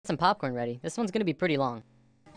Some popcorn ready. This one's gonna be pretty long.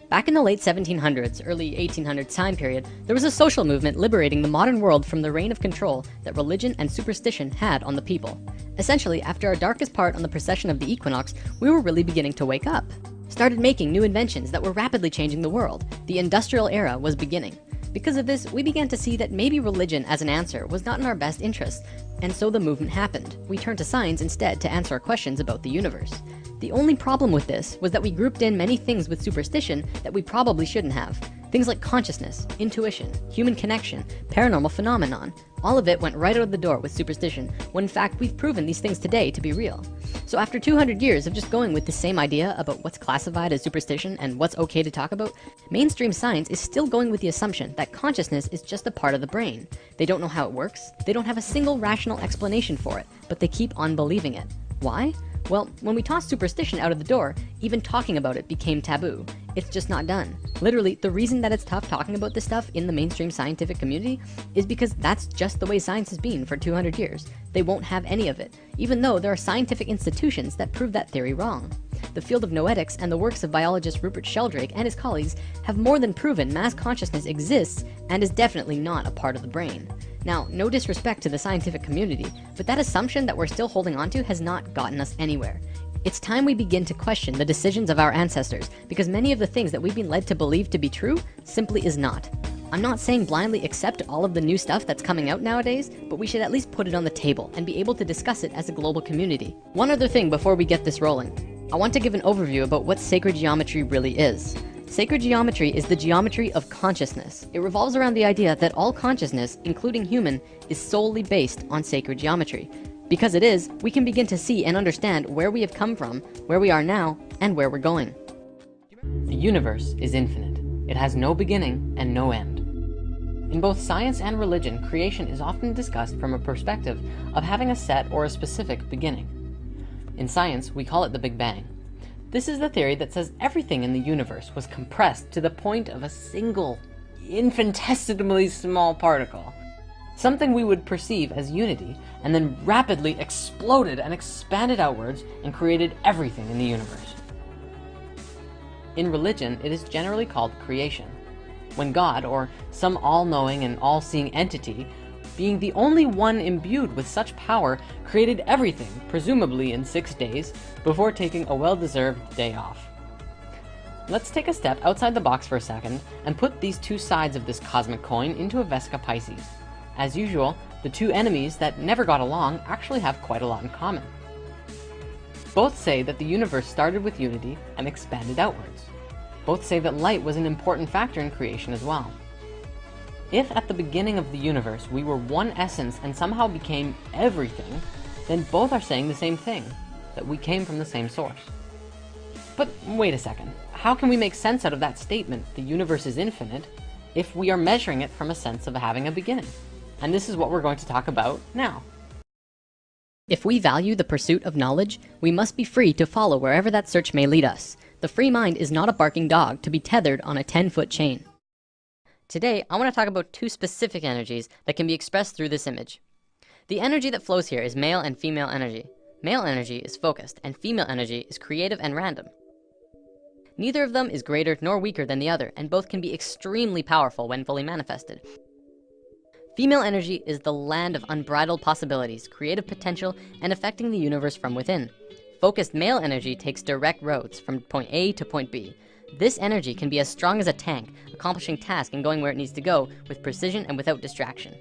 Back in the late 1700s, early 1800s time period, there was a social movement liberating the modern world from the reign of control that religion and superstition had on the people. Essentially, after our darkest part on the precession of the equinox, we were really beginning to wake up. Started making new inventions that were rapidly changing the world. The industrial era was beginning. Because of this, we began to see that maybe religion as an answer was not in our best interest, and so the movement happened. We turned to science instead to answer our questions about the universe. The only problem with this was that we grouped in many things with superstition that we probably shouldn't have. Things like consciousness, intuition, human connection, paranormal phenomenon. All of it went right out the door with superstition, when in fact we've proven these things today to be real. So after 200 years of just going with the same idea about what's classified as superstition and what's okay to talk about, mainstream science is still going with the assumption that consciousness is just a part of the brain. They don't know how it works, they don't have a single rational explanation for it, but they keep on believing it. Why? Well, when we tossed superstition out of the door, even talking about it became taboo. It's just not done. Literally, the reason that it's tough talking about this stuff in the mainstream scientific community is because that's just the way science has been for 200 years. They won't have any of it, even though there are scientific institutions that prove that theory wrong. The field of noetics and the works of biologist Rupert Sheldrake and his colleagues have more than proven mass consciousness exists and is definitely not a part of the brain. Now, no disrespect to the scientific community, but that assumption that we're still holding on to has not gotten us anywhere. It's time we begin to question the decisions of our ancestors, because many of the things that we've been led to believe to be true simply is not. I'm not saying blindly accept all of the new stuff that's coming out nowadays, but we should at least put it on the table and be able to discuss it as a global community. One other thing before we get this rolling. I want to give an overview about what sacred geometry really is. Sacred geometry is the geometry of consciousness. It revolves around the idea that all consciousness, including human, is solely based on sacred geometry. Because it is, we can begin to see and understand where we have come from, where we are now, and where we're going. The universe is infinite. It has no beginning and no end. In both science and religion, creation is often discussed from a perspective of having a set or a specific beginning. In science, we call it the Big Bang. This is the theory that says everything in the universe was compressed to the point of a single, infinitesimally small particle. Something we would perceive as unity, and then rapidly exploded and expanded outwards and created everything in the universe. In religion, it is generally called creation, when God, or some all-knowing and all-seeing entity, being the only one imbued with such power, created everything, presumably in 6 days, before taking a well-deserved day off. Let's take a step outside the box for a second and put these two sides of this cosmic coin into a Vesica Pisces. As usual, the two enemies that never got along actually have quite a lot in common. Both say that the universe started with unity and expanded outwards. Both say that light was an important factor in creation as well. If at the beginning of the universe we were one essence and somehow became everything, then both are saying the same thing, that we came from the same source. But wait a second, how can we make sense out of that statement, the universe is infinite, if we are measuring it from a sense of having a beginning? And this is what we're going to talk about now. If we value the pursuit of knowledge, we must be free to follow wherever that search may lead us. The free mind is not a barking dog to be tethered on a 10-foot chain. Today, I want to talk about two specific energies that can be expressed through this image. The energy that flows here is male and female energy. Male energy is focused, and female energy is creative and random. Neither of them is greater nor weaker than the other, and both can be extremely powerful when fully manifested. Female energy is the land of unbridled possibilities, creative potential, and affecting the universe from within. Focused male energy takes direct roads from point A to point B. This energy can be as strong as a tank, accomplishing tasks and going where it needs to go with precision and without distraction.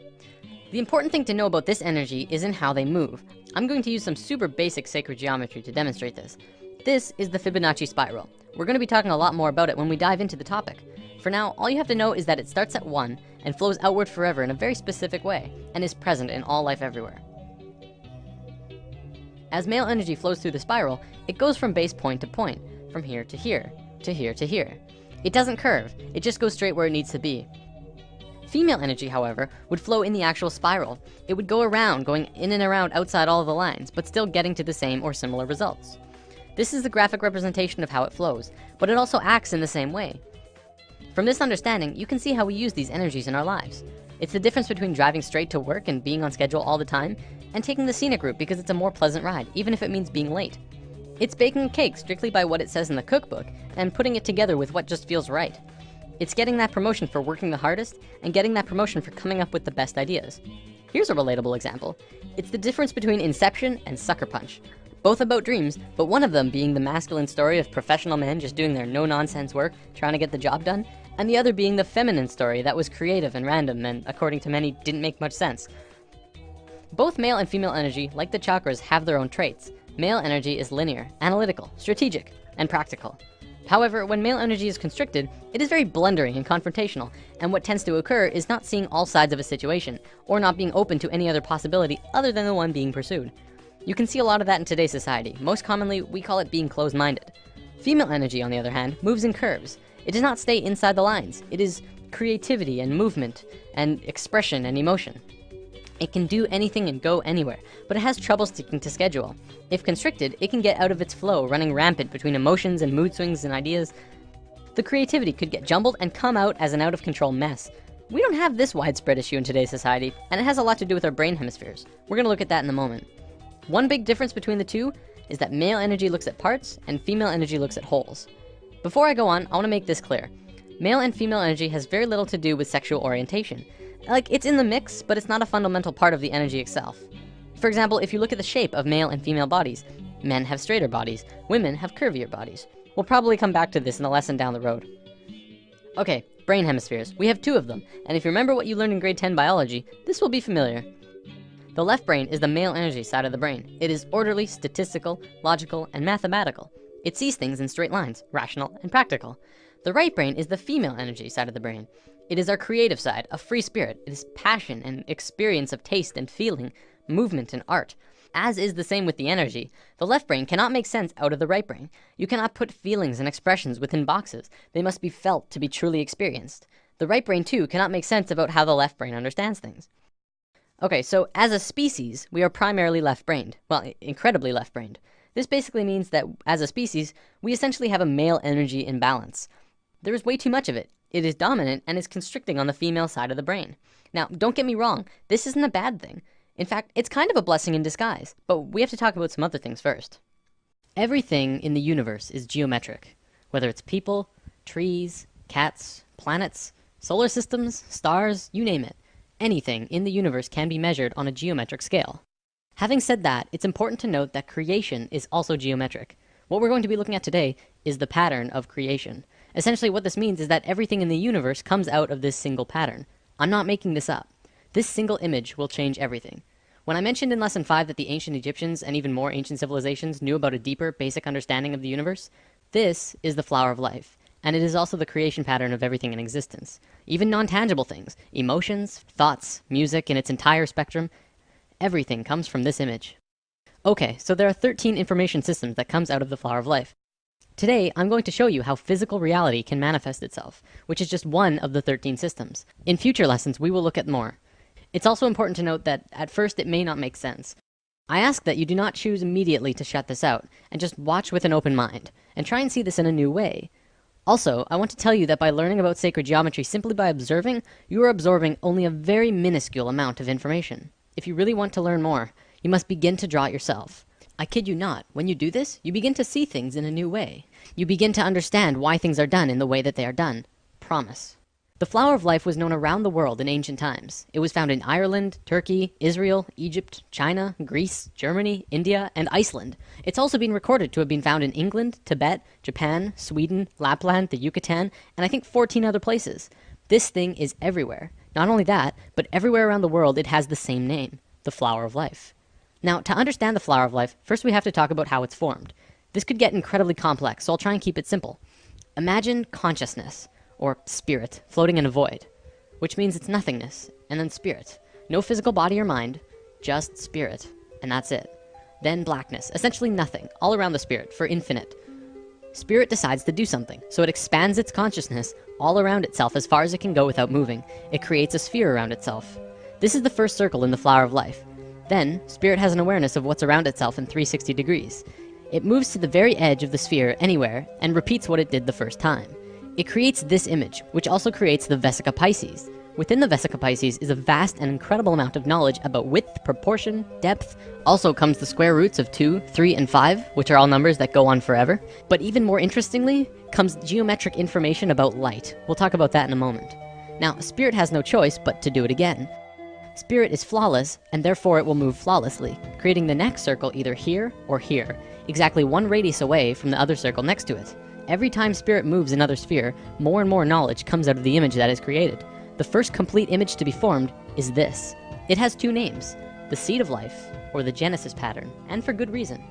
The important thing to know about this energy is in how they move. I'm going to use some super basic sacred geometry to demonstrate this. This is the Fibonacci spiral. We're going to be talking a lot more about it when we dive into the topic. For now, all you have to know is that it starts at 1 and flows outward forever in a very specific way and is present in all life everywhere. As male energy flows through the spiral, it goes from base point to point, from here to here, to here to here. It doesn't curve, it just goes straight where it needs to be. Female energy, however, would flow in the actual spiral. It would go around, going in and around outside all of the lines, but still getting to the same or similar results. This is the graphic representation of how it flows, but it also acts in the same way. From this understanding, you can see how we use these energies in our lives. It's the difference between driving straight to work and being on schedule all the time, and taking the scenic route because it's a more pleasant ride, even if it means being late. It's baking a cake strictly by what it says in the cookbook and putting it together with what just feels right. It's getting that promotion for working the hardest and getting that promotion for coming up with the best ideas. Here's a relatable example. It's the difference between Inception and Sucker Punch. Both about dreams, but one of them being the masculine story of professional men just doing their no-nonsense work, trying to get the job done, and the other being the feminine story that was creative and random and, according to many, didn't make much sense. Both male and female energy, like the chakras, have their own traits. Male energy is linear, analytical, strategic, and practical. However, when male energy is constricted, it is very blundering and confrontational, and what tends to occur is not seeing all sides of a situation, or not being open to any other possibility other than the one being pursued. You can see a lot of that in today's society. Most commonly, we call it being closed-minded. Female energy, on the other hand, moves in curves. It does not stay inside the lines. It is creativity and movement and expression and emotion. It can do anything and go anywhere, but it has trouble sticking to schedule. If constricted, it can get out of its flow, running rampant between emotions and mood swings and ideas. The creativity could get jumbled and come out as an out-of-control mess. We don't have this widespread issue in today's society, and it has a lot to do with our brain hemispheres. We're gonna look at that in a moment. One big difference between the two is that male energy looks at parts and female energy looks at wholes. Before I go on, I wanna make this clear. Male and female energy has very little to do with sexual orientation. Like, it's in the mix, but it's not a fundamental part of the energy itself. For example, if you look at the shape of male and female bodies, men have straighter bodies, women have curvier bodies. We'll probably come back to this in a lesson down the road. Okay, brain hemispheres. We have 2 of them, and if you remember what you learned in grade 10 biology, this will be familiar. The left brain is the male energy side of the brain. It is orderly, statistical, logical, and mathematical. It sees things in straight lines, rational and practical. The right brain is the female energy side of the brain. It is our creative side, a free spirit. It is passion and experience of taste and feeling, movement and art. As is the same with the energy, the left brain cannot make sense out of the right brain. You cannot put feelings and expressions within boxes. They must be felt to be truly experienced. The right brain too cannot make sense about how the left brain understands things. Okay, so as a species, we are primarily left-brained. Well, incredibly left-brained. This basically means that as a species, we essentially have a male energy imbalance. There is way too much of it. It is dominant and is constricting on the female side of the brain. Now, don't get me wrong, this isn't a bad thing. In fact, it's kind of a blessing in disguise, but we have to talk about some other things first. Everything in the universe is geometric, whether it's people, trees, cats, planets, solar systems, stars, you name it. Anything in the universe can be measured on a geometric scale. Having said that, it's important to note that creation is also geometric. What we're going to be looking at today is the pattern of creation. Essentially what this means is that everything in the universe comes out of this single pattern. I'm not making this up. This single image will change everything. When I mentioned in lesson 5 that the ancient Egyptians and even more ancient civilizations knew about a deeper, basic understanding of the universe, this is the flower of life, and it is also the creation pattern of everything in existence. Even non-tangible things, emotions, thoughts, music in its entire spectrum, everything comes from this image. Okay, so there are 13 information systems that comes out of the flower of life. Today, I'm going to show you how physical reality can manifest itself, which is just one of the 13 systems. In future lessons, we will look at more. It's also important to note that at first it may not make sense. I ask that you do not choose immediately to shut this out, and just watch with an open mind, and try and see this in a new way. Also, I want to tell you that by learning about sacred geometry simply by observing, you are absorbing only a very minuscule amount of information. If you really want to learn more, you must begin to draw it yourself. I kid you not, when you do this, you begin to see things in a new way. You begin to understand why things are done in the way that they are done. Promise. The flower of life was known around the world in ancient times. It was found in Ireland, Turkey, Israel, Egypt, China, Greece, Germany, India, and Iceland. It's also been recorded to have been found in England, Tibet, Japan, Sweden, Lapland, the Yucatan, and I think 14 other places. This thing is everywhere. Not only that, but everywhere around the world it has the same name, the flower of life. Now, to understand the flower of life, first we have to talk about how it's formed. This could get incredibly complex, so I'll try and keep it simple. Imagine consciousness, or spirit, floating in a void, which means it's nothingness, and then spirit. No physical body or mind, just spirit, and that's it. Then blackness, essentially nothing, all around the spirit, for infinite. Spirit decides to do something, so it expands its consciousness all around itself as far as it can go without moving. It creates a sphere around itself. This is the first circle in the flower of life. Then, spirit has an awareness of what's around itself in 360 degrees. It moves to the very edge of the sphere anywhere and repeats what it did the first time. It creates this image, which also creates the Vesica Piscis. Within the Vesica Pisces is a vast and incredible amount of knowledge about width, proportion, depth. Also comes the square roots of 2, 3, and 5, which are all numbers that go on forever. But even more interestingly comes geometric information about light. We'll talk about that in a moment. Now, Spirit has no choice but to do it again. Spirit is flawless, and therefore it will move flawlessly, creating the next circle either here or here, exactly one radius away from the other circle next to it. Every time Spirit moves another sphere, more and more knowledge comes out of the image that is created. The first complete image to be formed is this. It has two names, the Seed of Life, or the Genesis pattern, and for good reason.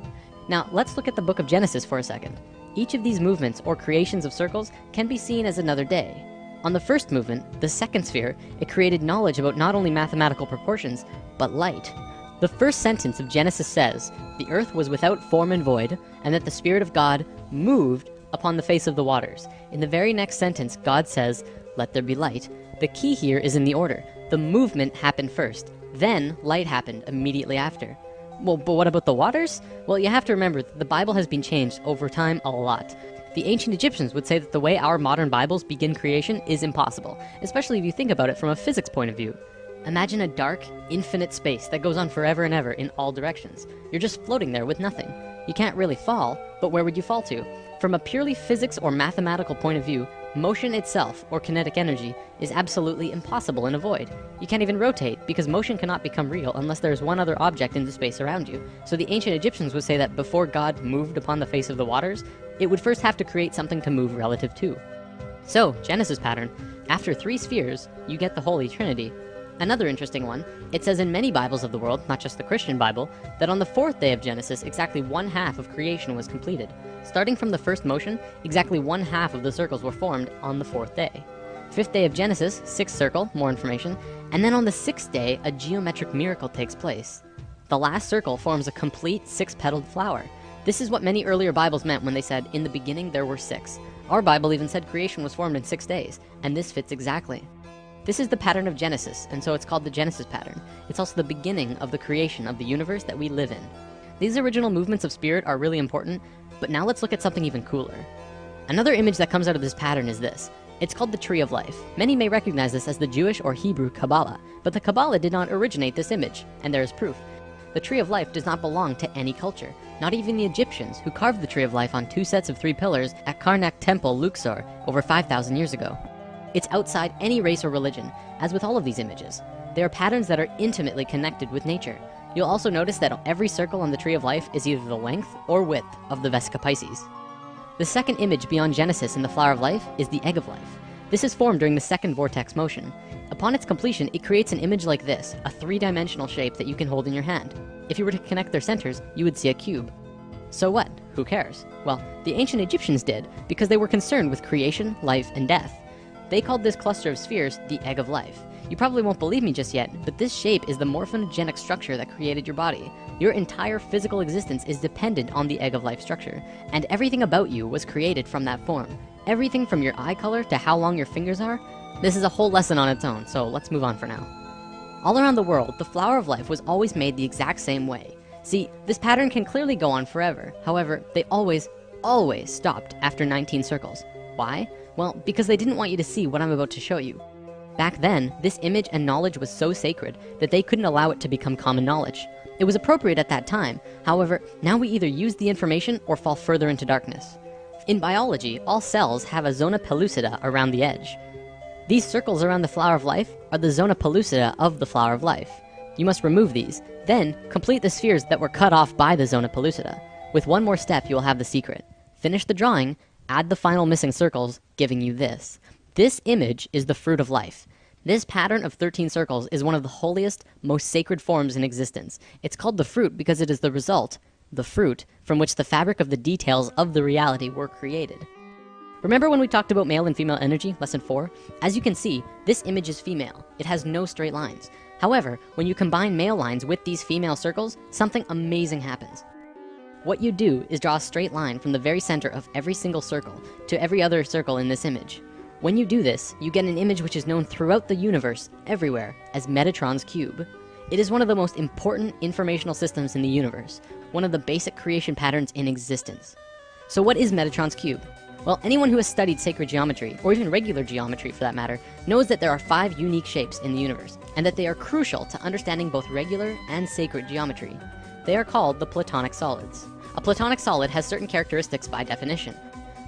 Now, let's look at the book of Genesis for a second. Each of these movements or creations of circles can be seen as another day. On the first movement, the second sphere, it created knowledge about not only mathematical proportions, but light. The first sentence of Genesis says, "The earth was without form and void, and that the Spirit of God moved upon the face of the waters." In the very next sentence, God says, "Let there be light." The key here is in the order. The movement happened first, then light happened immediately after. Well, but what about the waters? Well, you have to remember that the Bible has been changed over time a lot. The ancient Egyptians would say that the way our modern Bibles begin creation is impossible, especially if you think about it from a physics point of view. Imagine a dark, infinite space that goes on forever and ever in all directions. You're just floating there with nothing. You can't really fall, but where would you fall to? From a purely physics or mathematical point of view, motion itself, or kinetic energy, is absolutely impossible in a void. You can't even rotate, because motion cannot become real unless there is one other object in the space around you. So the ancient Egyptians would say that before God moved upon the face of the waters, it would first have to create something to move relative to. So, Genesis pattern, after 3 spheres, you get the Holy Trinity. Another interesting one, it says in many Bibles of the world, not just the Christian Bible, that on the 4th day of Genesis, exactly 1/2 of creation was completed. Starting from the first motion, exactly 1/2 of the circles were formed on the 4th day. 5th day of Genesis, 6th circle, more information, and then on the 6th day, a geometric miracle takes place. The last circle forms a complete 6-petaled flower. This is what many earlier Bibles meant when they said, "In the beginning there were 6." Our Bible even said creation was formed in 6 days, and this fits exactly. This is the pattern of Genesis, and so it's called the Genesis pattern. It's also the beginning of the creation of the universe that we live in. These original movements of Spirit are really important, but now let's look at something even cooler. Another image that comes out of this pattern is this. It's called the Tree of Life. Many may recognize this as the Jewish or Hebrew Kabbalah, but the Kabbalah did not originate this image, and there is proof. The Tree of Life does not belong to any culture, not even the Egyptians, who carved the Tree of Life on 2 sets of 3 pillars at Karnak Temple, Luxor, over 5,000 years ago. It's outside any race or religion, as with all of these images. They are patterns that are intimately connected with nature. You'll also notice that every circle on the Tree of Life is either the length or width of the Vesica Pisces. The second image beyond Genesis in the Flower of Life is the Egg of Life. This is formed during the second vortex motion. Upon its completion, it creates an image like this, a 3-dimensional shape that you can hold in your hand. If you were to connect their centers, you would see a cube. So what? Who cares? Well, the ancient Egyptians did, because they were concerned with creation, life, and death. They called this cluster of spheres the Egg of Life. You probably won't believe me just yet, but this shape is the morphogenic structure that created your body. Your entire physical existence is dependent on the Egg of Life structure, and everything about you was created from that form. Everything from your eye color to how long your fingers are. This is a whole lesson on its own, so let's move on for now. All around the world, the Flower of Life was always made the exact same way. See, this pattern can clearly go on forever. However, they always stopped after 19 circles. Why? Well, because they didn't want you to see what I'm about to show you. Back then, this image and knowledge was so sacred that they couldn't allow it to become common knowledge. It was appropriate at that time. However, now we either use the information or fall further into darkness. In biology, all cells have a zona pellucida around the edge. These circles around the Flower of Life are the zona pellucida of the Flower of Life. You must remove these, then complete the spheres that were cut off by the zona pellucida. With one more step, you will have the secret. Finish the drawing, add the final missing circles, giving you this. This image is the Fruit of Life. This pattern of 13 circles is one of the holiest, most sacred forms in existence. It's called the fruit because it is the result, the fruit, from which the fabric of the details of the reality were created. Remember when we talked about male and female energy, lesson 4? As you can see, this image is female. It has no straight lines. However, when you combine male lines with these female circles, something amazing happens. What you do is draw a straight line from the very center of every single circle to every other circle in this image. When you do this, you get an image which is known throughout the universe, everywhere, as Metatron's cube. It is one of the most important informational systems in the universe, one of the basic creation patterns in existence. So what is Metatron's cube? Well, anyone who has studied sacred geometry, or even regular geometry for that matter, knows that there are 5 unique shapes in the universe, and that they are crucial to understanding both regular and sacred geometry. They are called the Platonic solids. A Platonic solid has certain characteristics by definition.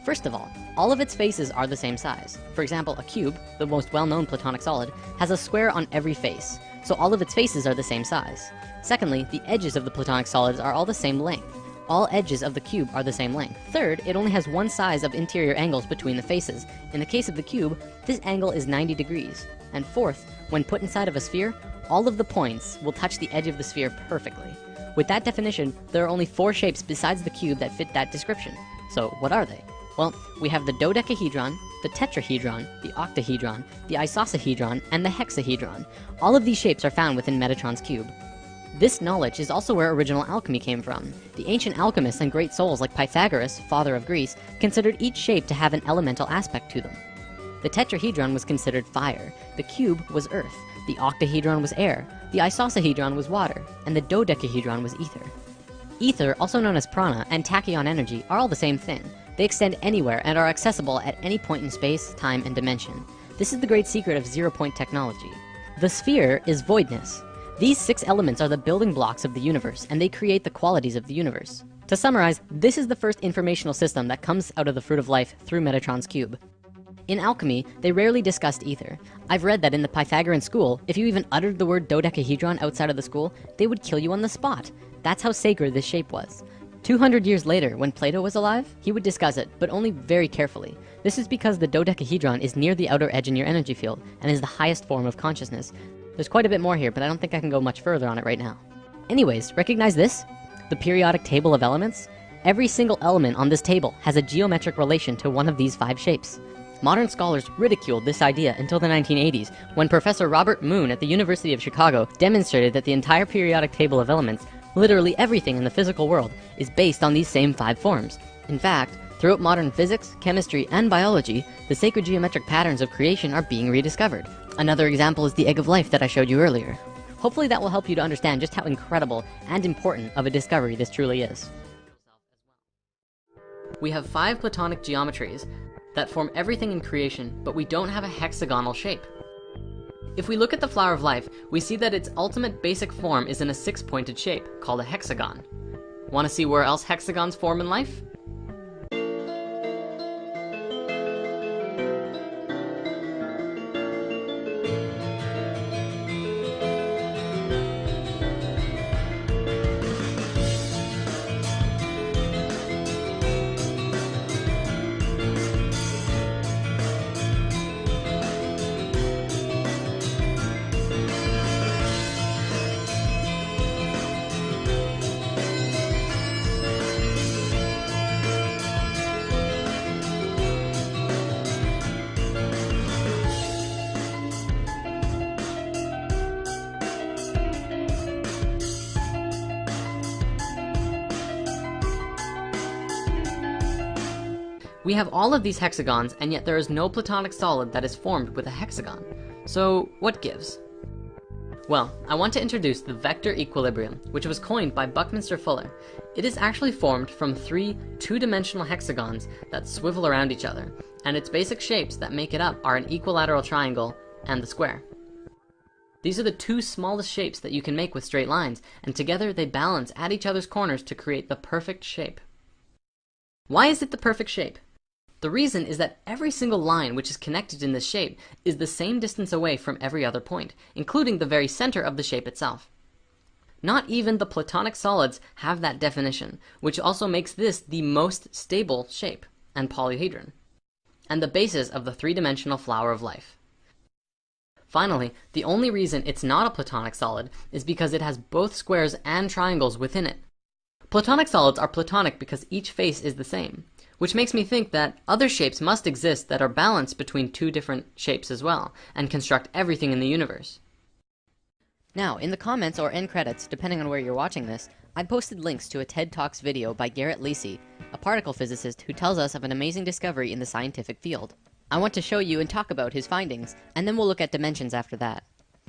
First of all of its faces are the same size. For example, a cube, the most well-known Platonic solid, has a square on every face, so all of its faces are the same size. Secondly, the edges of the Platonic solids are all the same length. All edges of the cube are the same length. Third, it only has one size of interior angles between the faces. In the case of the cube, this angle is 90 degrees. And fourth, when put inside of a sphere, all of the points will touch the edge of the sphere perfectly. With that definition, there are only 4 shapes besides the cube that fit that description. So what are they? Well, we have the dodecahedron, the tetrahedron, the octahedron, the isosahedron, and the hexahedron. All of these shapes are found within Metatron's cube. This knowledge is also where original alchemy came from. The ancient alchemists and great souls like Pythagoras, father of Greece, considered each shape to have an elemental aspect to them. The tetrahedron was considered fire, the cube was earth, the octahedron was air, the isosahedron was water, and the dodecahedron was ether. Ether, also known as prana, and tachyon energy are all the same thing. They extend anywhere and are accessible at any point in space, time, and dimension. This is the great secret of zero-point technology. The sphere is voidness. These 6 elements are the building blocks of the universe, and they create the qualities of the universe. To summarize, this is the first informational system that comes out of the fruit of life through Metatron's cube. In alchemy, they rarely discussed ether. I've read that in the Pythagorean school, if you even uttered the word dodecahedron outside of the school, they would kill you on the spot. That's how sacred this shape was. 200 years later, when Plato was alive, he would discuss it, but only very carefully. This is because the dodecahedron is near the outer edge in your energy field, and is the highest form of consciousness. There's quite a bit more here, but I don't think I can go much further on it right now. Anyways, recognize this? The periodic table of elements? Every single element on this table has a geometric relation to one of these 5 shapes. Modern scholars ridiculed this idea until the 1980s, when Professor Robert Moon at the University of Chicago demonstrated that the entire periodic table of elements, literally everything in the physical world, is based on these same 5 forms. In fact, throughout modern physics, chemistry, and biology, the sacred geometric patterns of creation are being rediscovered. Another example is the egg of life that I showed you earlier. Hopefully that will help you to understand just how incredible and important of a discovery this truly is. We have 5 Platonic geometries that form everything in creation, but we don't have a hexagonal shape. If we look at the flower of life, we see that its ultimate basic form is in a 6-pointed shape, called a hexagon. Want to see where else hexagons form in life? We have all of these hexagons, and yet there is no Platonic solid that is formed with a hexagon. So what gives? Well, I want to introduce the vector equilibrium, which was coined by Buckminster Fuller. It is actually formed from 3 two-dimensional hexagons that swivel around each other, and its basic shapes that make it up are an equilateral triangle and the square. These are the 2 smallest shapes that you can make with straight lines, and together they balance at each other's corners to create the perfect shape. Why is it the perfect shape? The reason is that every single line which is connected in this shape is the same distance away from every other point, including the very center of the shape itself. Not even the Platonic solids have that definition, which also makes this the most stable shape and polyhedron, and the basis of the 3-dimensional flower of life. Finally, the only reason it's not a Platonic solid is because it has both squares and triangles within it. Platonic solids are Platonic because each face is the same, which makes me think that other shapes must exist that are balanced between 2 different shapes as well, and construct everything in the universe. Now, in the comments or end credits, depending on where you're watching this, I posted links to a TED Talks video by Garrett Lacey, a particle physicist who tells us of an amazing discovery in the scientific field. I want to show you and talk about his findings, and then we'll look at dimensions after that.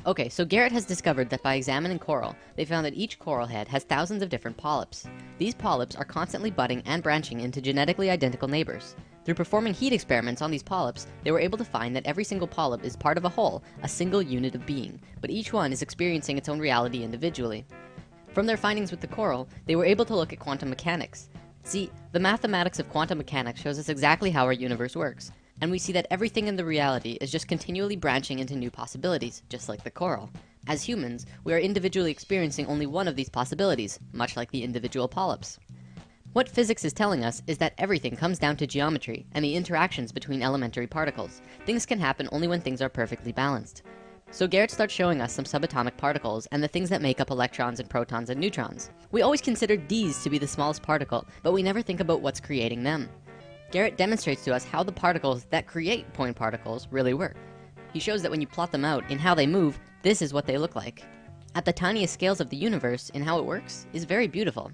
Okay, so Garrett has discovered that by examining coral, they found that each coral head has thousands of different polyps. These polyps are constantly budding and branching into genetically identical neighbors. Through performing heat experiments on these polyps, they were able to find that every single polyp is part of a whole, a single unit of being, but each one is experiencing its own reality individually. From their findings with the coral, they were able to look at quantum mechanics. See, the mathematics of quantum mechanics shows us exactly how our universe works, and we see that everything in the reality is just continually branching into new possibilities, just like the coral. As humans, we are individually experiencing only one of these possibilities, much like the individual polyps. What physics is telling us is that everything comes down to geometry and the interactions between elementary particles. Things can happen only when things are perfectly balanced. So Garrett starts showing us some subatomic particles and the things that make up electrons and protons and neutrons. We always consider these to be the smallest particle, but we never think about what's creating them. Garrett demonstrates to us how the particles that create point particles really work. He shows that when you plot them out in how they move, this is what they look like. At the tiniest scales of the universe, in how it works, is very beautiful.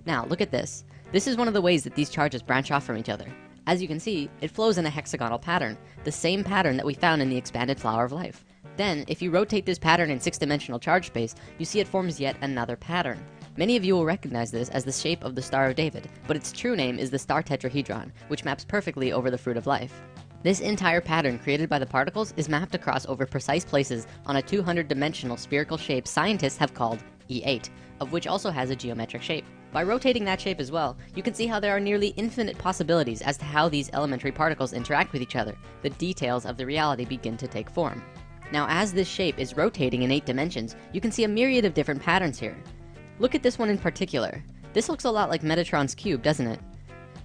Now, look at this. This is one of the ways that these charges branch off from each other. As you can see, it flows in a hexagonal pattern, the same pattern that we found in the expanded flower of life. Then, if you rotate this pattern in 6-dimensional charge space, you see it forms yet another pattern. Many of you will recognize this as the shape of the Star of David, but its true name is the star tetrahedron, which maps perfectly over the fruit of life. This entire pattern created by the particles is mapped across over precise places on a 200-dimensional spherical shape scientists have called E8, of which also has a geometric shape. By rotating that shape as well, you can see how there are nearly infinite possibilities as to how these elementary particles interact with each other. The details of the reality begin to take form. Now, as this shape is rotating in 8 dimensions, you can see a myriad of different patterns here. Look at this one in particular. This looks a lot like Metatron's cube, doesn't it?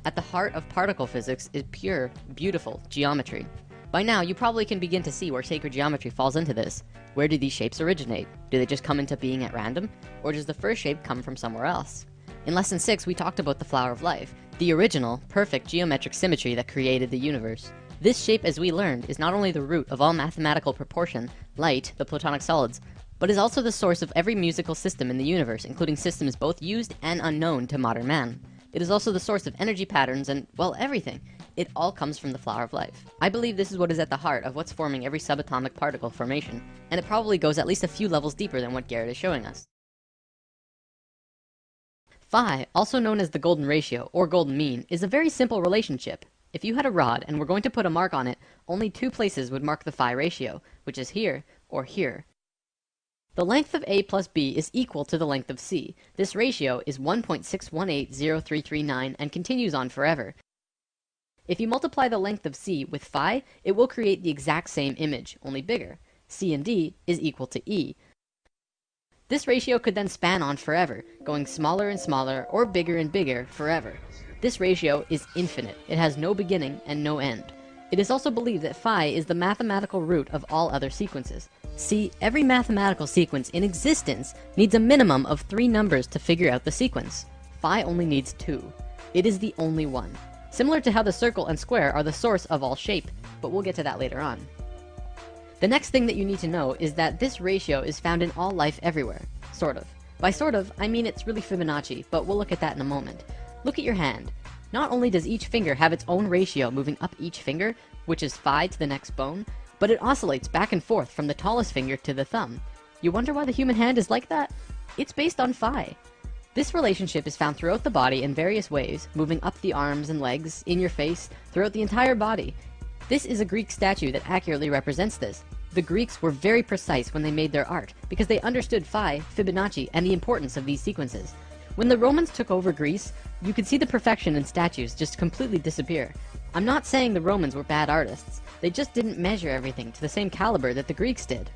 At the heart of particle physics is pure, beautiful geometry. By now, you probably can begin to see where sacred geometry falls into this. Where do these shapes originate? Do they just come into being at random? Or does the first shape come from somewhere else? In lesson 6, we talked about the flower of life, the original, perfect geometric symmetry that created the universe. This shape, as we learned, is not only the root of all mathematical proportion, light, the platonic solids, but is also the source of every musical system in the universe, including systems both used and unknown to modern man. It is also the source of energy patterns and, well, everything. It all comes from the flower of life. I believe this is what is at the heart of what's forming every subatomic particle formation, and it probably goes at least a few levels deeper than what Garrett is showing us. Phi, also known as the golden ratio, or golden mean, is a very simple relationship. If you had a rod and were going to put a mark on it, only 2 places would mark the phi ratio, which is here or here. The length of A plus B is equal to the length of C. This ratio is 1.6180339 and continues on forever. If you multiply the length of C with phi, it will create the exact same image, only bigger. C and D is equal to E. This ratio could then span on forever, going smaller and smaller or bigger and bigger forever. This ratio is infinite. It has no beginning and no end. It is also believed that phi is the mathematical root of all other sequences. See, every mathematical sequence in existence needs a minimum of 3 numbers to figure out the sequence. Phi only needs 2. It is the only one. Similar to how the circle and square are the source of all shape, but we'll get to that later on. The next thing that you need to know is that this ratio is found in all life everywhere. Sort of. By sort of, I mean it's really Fibonacci, but we'll look at that in a moment. Look at your hand. Not only does each finger have its own ratio moving up each finger, which is phi to the next bone, but it oscillates back and forth from the tallest finger to the thumb. You wonder why the human hand is like that? It's based on phi. This relationship is found throughout the body in various ways, moving up the arms and legs, in your face, throughout the entire body. This is a Greek statue that accurately represents this. The Greeks were very precise when they made their art, because they understood phi, Fibonacci, and the importance of these sequences. When the Romans took over Greece, you could see the perfection in statues just completely disappear. I'm not saying the Romans were bad artists, they just didn't measure everything to the same caliber that the Greeks did.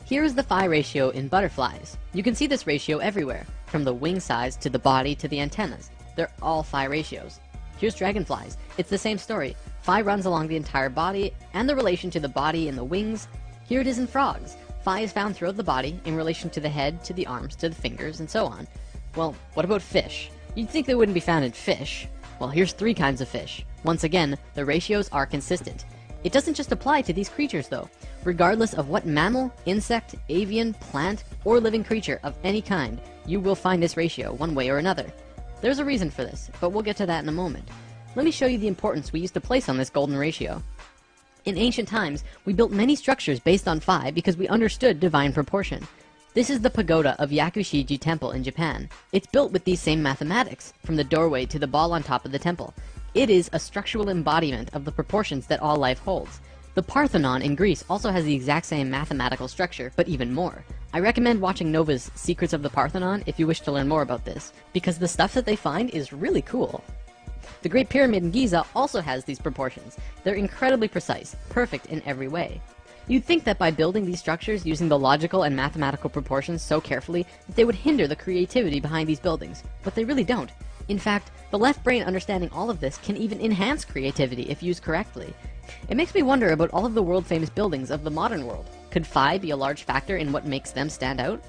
Here is the phi ratio in butterflies. You can see this ratio everywhere, from the wing size to the body to the antennas. They're all phi ratios. Here's dragonflies. It's the same story. Phi runs along the entire body, and the relation to the body and the wings. Here it is in frogs. Phi is found throughout the body in relation to the head, to the arms, to the fingers, and so on. Well, what about fish? You'd think they wouldn't be found in fish. Well, here's 3 kinds of fish. Once again, the ratios are consistent. It doesn't just apply to these creatures though. Regardless of what mammal, insect, avian, plant, or living creature of any kind, you will find this ratio one way or another. There's a reason for this, but we'll get to that in a moment. Let me show you the importance we used to place on this golden ratio. In ancient times, we built many structures based on phi because we understood divine proportion. This is the pagoda of Yakushiji Temple in Japan. It's built with these same mathematics, from the doorway to the ball on top of the temple. It is a structural embodiment of the proportions that all life holds. The Parthenon in Greece also has the exact same mathematical structure, but even more. I recommend watching Nova's Secrets of the Parthenon if you wish to learn more about this, because the stuff that they find is really cool. The Great Pyramid in Giza also has these proportions. They're incredibly precise, perfect in every way. You'd think that by building these structures using the logical and mathematical proportions so carefully, that they would hinder the creativity behind these buildings, but they really don't. In fact, the left brain understanding all of this can even enhance creativity if used correctly. It makes me wonder about all of the world-famous buildings of the modern world. Could phi be a large factor in what makes them stand out?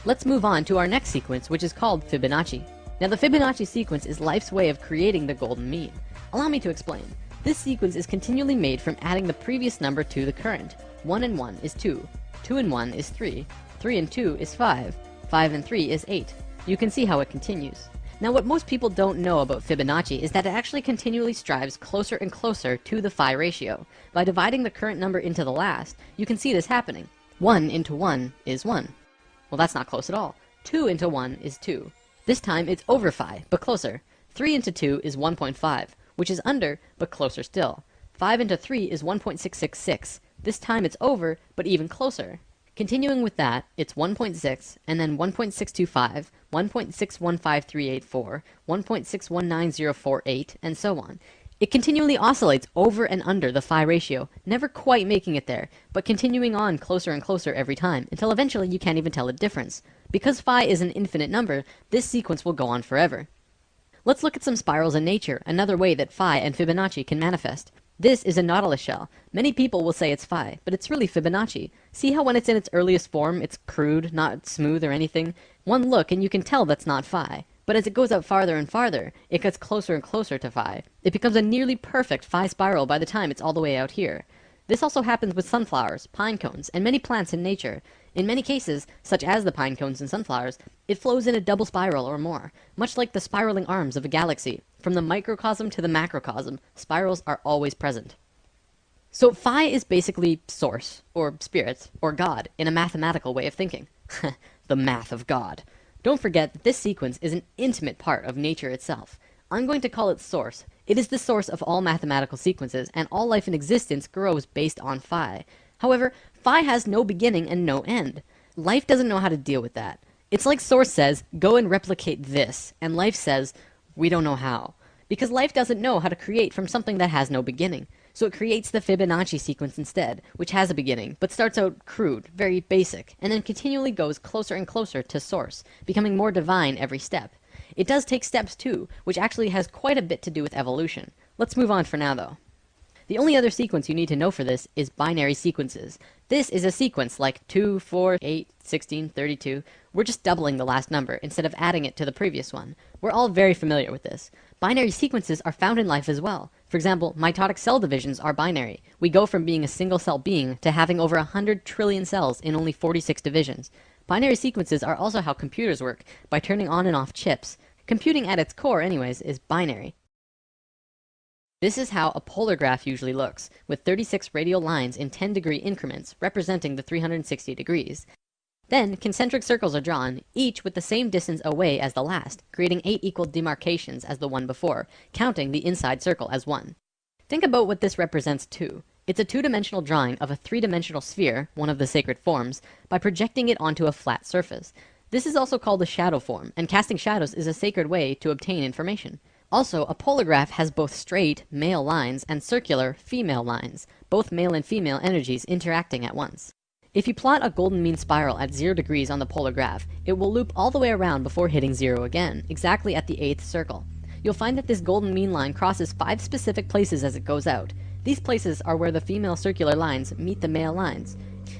Let's move on to our next sequence, which is called Fibonacci. Now, the Fibonacci sequence is life's way of creating the golden mean. Allow me to explain. This sequence is continually made from adding the previous number to the current. 1 and 1 is 2, 2 and 1 is 3, 3 and 2 is 5, 5 and 3 is 8. You can see how it continues. Now, what most people don't know about Fibonacci is that it actually continually strives closer and closer to the phi ratio. By dividing the current number into the last, you can see this happening. 1 into 1 is 1. Well, that's not close at all. 2 into 1 is 2. This time it's over phi, but closer. 3 into 2 is 1.5, which is under, but closer still. 5 into 3 is 1.666. This time it's over, but even closer. Continuing with that, it's 1.6, and then 1.625, 1.615384, 1.619048, and so on. It continually oscillates over and under the phi ratio, never quite making it there, but continuing on closer and closer every time, until eventually you can't even tell the difference. Because phi is an infinite number, this sequence will go on forever. Let's look at some spirals in nature, another way that phi and Fibonacci can manifest. This is a nautilus shell. Many people will say it's phi, but it's really Fibonacci. See how when it's in its earliest form, it's crude, not smooth or anything? One look and you can tell that's not phi. But as it goes up farther and farther, it gets closer and closer to phi. It becomes a nearly perfect phi spiral by the time it's all the way out here. This also happens with sunflowers, pine cones, and many plants in nature. In many cases, such as the pine cones and sunflowers, it flows in a double spiral or more, much like the spiraling arms of a galaxy. From the microcosm to the macrocosm, spirals are always present. So phi is basically source, or spirit, or God, in a mathematical way of thinking. The math of God. Don't forget that this sequence is an intimate part of nature itself. I'm going to call it source. It is the source of all mathematical sequences, and all life in existence grows based on phi. However, phi has no beginning and no end. Life doesn't know how to deal with that. It's like source says, go and replicate this, and life says, we don't know how. Because life doesn't know how to create from something that has no beginning. So it creates the Fibonacci sequence instead, which has a beginning, but starts out crude, very basic, and then continually goes closer and closer to source, becoming more divine every step. It does take steps too, which actually has quite a bit to do with evolution. Let's move on for now though. The only other sequence you need to know for this is binary sequences. This is a sequence like 2, 4, 8, 16, 32. We're just doubling the last number instead of adding it to the previous one. We're all very familiar with this. Binary sequences are found in life as well. For example, mitotic cell divisions are binary. We go from being a single cell being to having over 100 trillion cells in only 46 divisions. Binary sequences are also how computers work, by turning on and off chips. Computing at its core anyways is binary. This is how a polar graph usually looks, with 36 radial lines in 10-degree increments representing the 360 degrees. Then concentric circles are drawn, each with the same distance away as the last, creating 8 equal demarcations as the one before, counting the inside circle as 1. Think about what this represents too. It's a two-dimensional drawing of a three-dimensional sphere, one of the sacred forms, by projecting it onto a flat surface. This is also called a shadow form, and casting shadows is a sacred way to obtain information. Also, a polar graph has both straight, male lines and circular, female lines, both male and female energies interacting at once. If you plot a golden mean spiral at 0 degrees on the polar graph, it will loop all the way around before hitting 0 again, exactly at the 8th circle. You'll find that this golden mean line crosses 5 specific places as it goes out. These places are where the female circular lines meet the male lines.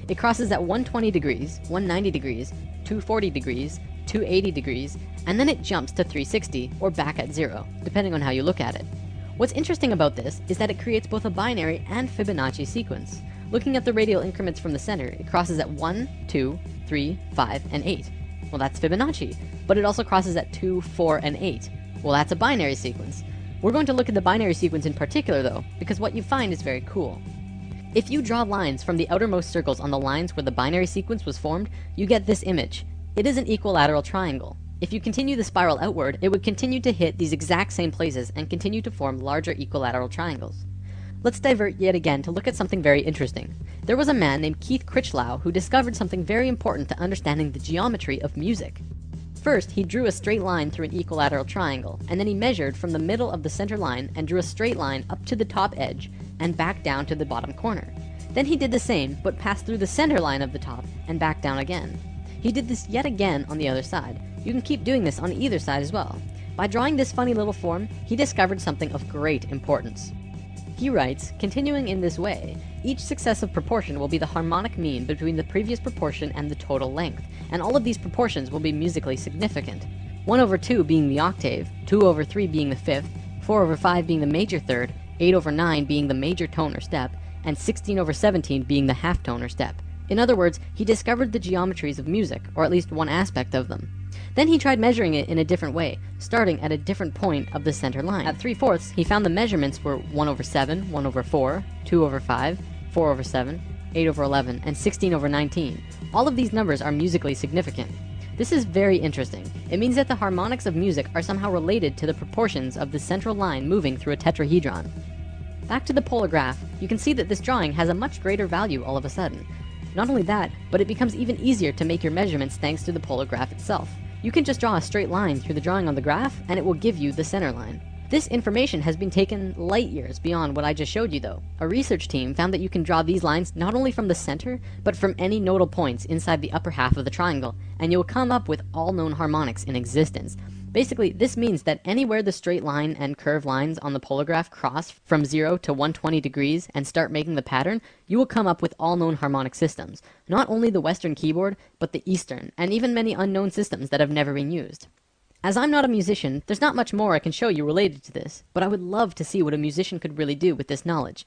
It crosses at 120 degrees, 190 degrees, 240 degrees, 280 degrees, and then it jumps to 360, or back at 0, depending on how you look at it. What's interesting about this is that it creates both a binary and Fibonacci sequence. Looking at the radial increments from the center, it crosses at 1, 2, 3, 5, and 8. Well, that's Fibonacci, but it also crosses at 2, 4, and 8. Well, that's a binary sequence. We're going to look at the binary sequence in particular though, because what you find is very cool. If you draw lines from the outermost circles on the lines where the binary sequence was formed, you get this image. It is an equilateral triangle. If you continue the spiral outward, it would continue to hit these exact same places and continue to form larger equilateral triangles. Let's divert yet again to look at something very interesting. There was a man named Keith Critchlow who discovered something very important to understanding the geometry of music. First, he drew a straight line through an equilateral triangle, and then he measured from the middle of the center line and drew a straight line up to the top edge and back down to the bottom corner. Then he did the same, but passed through the center line of the top and back down again. He did this yet again on the other side. You can keep doing this on either side as well. By drawing this funny little form, he discovered something of great importance. He writes, continuing in this way, each successive proportion will be the harmonic mean between the previous proportion and the total length, and all of these proportions will be musically significant. 1/2 being the octave, 2/3 being the fifth, 4/5 being the major third, 8/9 being the major tone or step, and 16/17 being the half tone or step. In other words, he discovered the geometries of music, or at least one aspect of them. Then he tried measuring it in a different way, starting at a different point of the center line. At 3/4, he found the measurements were 1/7, 1/4, 2/5, 4/7, 8/11, and 16/19. All of these numbers are musically significant. This is very interesting. It means that the harmonics of music are somehow related to the proportions of the central line moving through a tetrahedron. Back to the polar graph, you can see that this drawing has a much greater value all of a sudden. Not only that, but it becomes even easier to make your measurements thanks to the polar graph itself. You can just draw a straight line through the drawing on the graph, and it will give you the center line. This information has been taken light years beyond what I just showed you though. A research team found that you can draw these lines not only from the center, but from any nodal points inside the upper half of the triangle, and you'll come up with all known harmonics in existence. Basically, this means that anywhere the straight line and curved lines on the polar graph cross from 0 to 120 degrees and start making the pattern, you will come up with all known harmonic systems. Not only the Western keyboard, but the Eastern, and even many unknown systems that have never been used. As I'm not a musician, there's not much more I can show you related to this, but I would love to see what a musician could really do with this knowledge.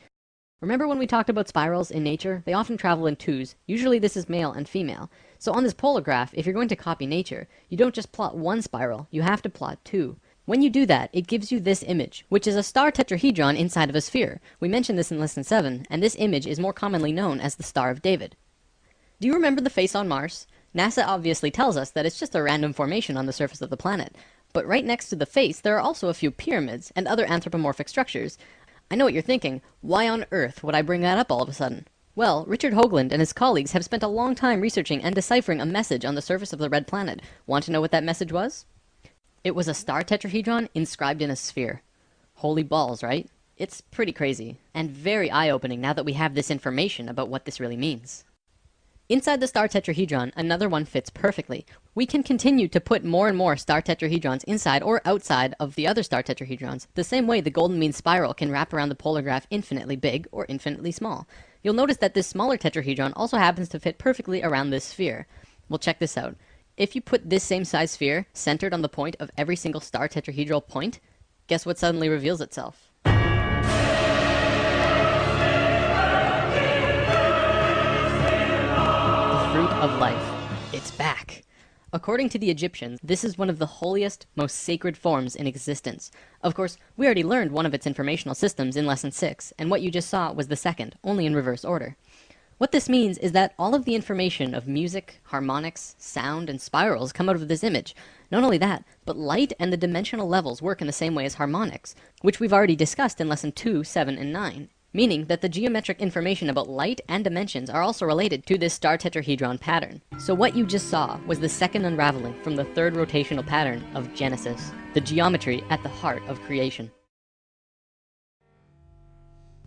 Remember when we talked about spirals in nature? They often travel in twos. Usually this is male and female. So on this polar graph, if you're going to copy nature, you don't just plot one spiral, you have to plot two. When you do that, it gives you this image, which is a star tetrahedron inside of a sphere. We mentioned this in lesson 7, and this image is more commonly known as the Star of David. Do you remember the face on Mars? NASA obviously tells us that it's just a random formation on the surface of the planet. But right next to the face, there are also a few pyramids and other anthropomorphic structures. I know what you're thinking. Why on earth would I bring that up all of a sudden? Well, Richard Hoagland and his colleagues have spent a long time researching and deciphering a message on the surface of the red planet. Want to know what that message was? It was a star tetrahedron inscribed in a sphere. Holy balls, right? It's pretty crazy, and very eye-opening now that we have this information about what this really means. Inside the star tetrahedron, another one fits perfectly. We can continue to put more and more star tetrahedrons inside or outside of the other star tetrahedrons, the same way the golden mean spiral can wrap around the polar graph infinitely big or infinitely small. You'll notice that this smaller tetrahedron also happens to fit perfectly around this sphere. Well, check this out. If you put this same size sphere centered on the point of every single star tetrahedral point, guess what suddenly reveals itself? Fruit of life. It's back. According to the Egyptians, this is one of the holiest, most sacred forms in existence. Of course, we already learned one of its informational systems in lesson 6, and what you just saw was the second, only in reverse order. What this means is that all of the information of music, harmonics, sound, and spirals come out of this image. Not only that, but light and the dimensional levels work in the same way as harmonics, which we've already discussed in lesson 2, 7, and 9. Meaning that the geometric information about light and dimensions are also related to this star tetrahedron pattern. So what you just saw was the second unraveling from the third rotational pattern of Genesis, the geometry at the heart of creation.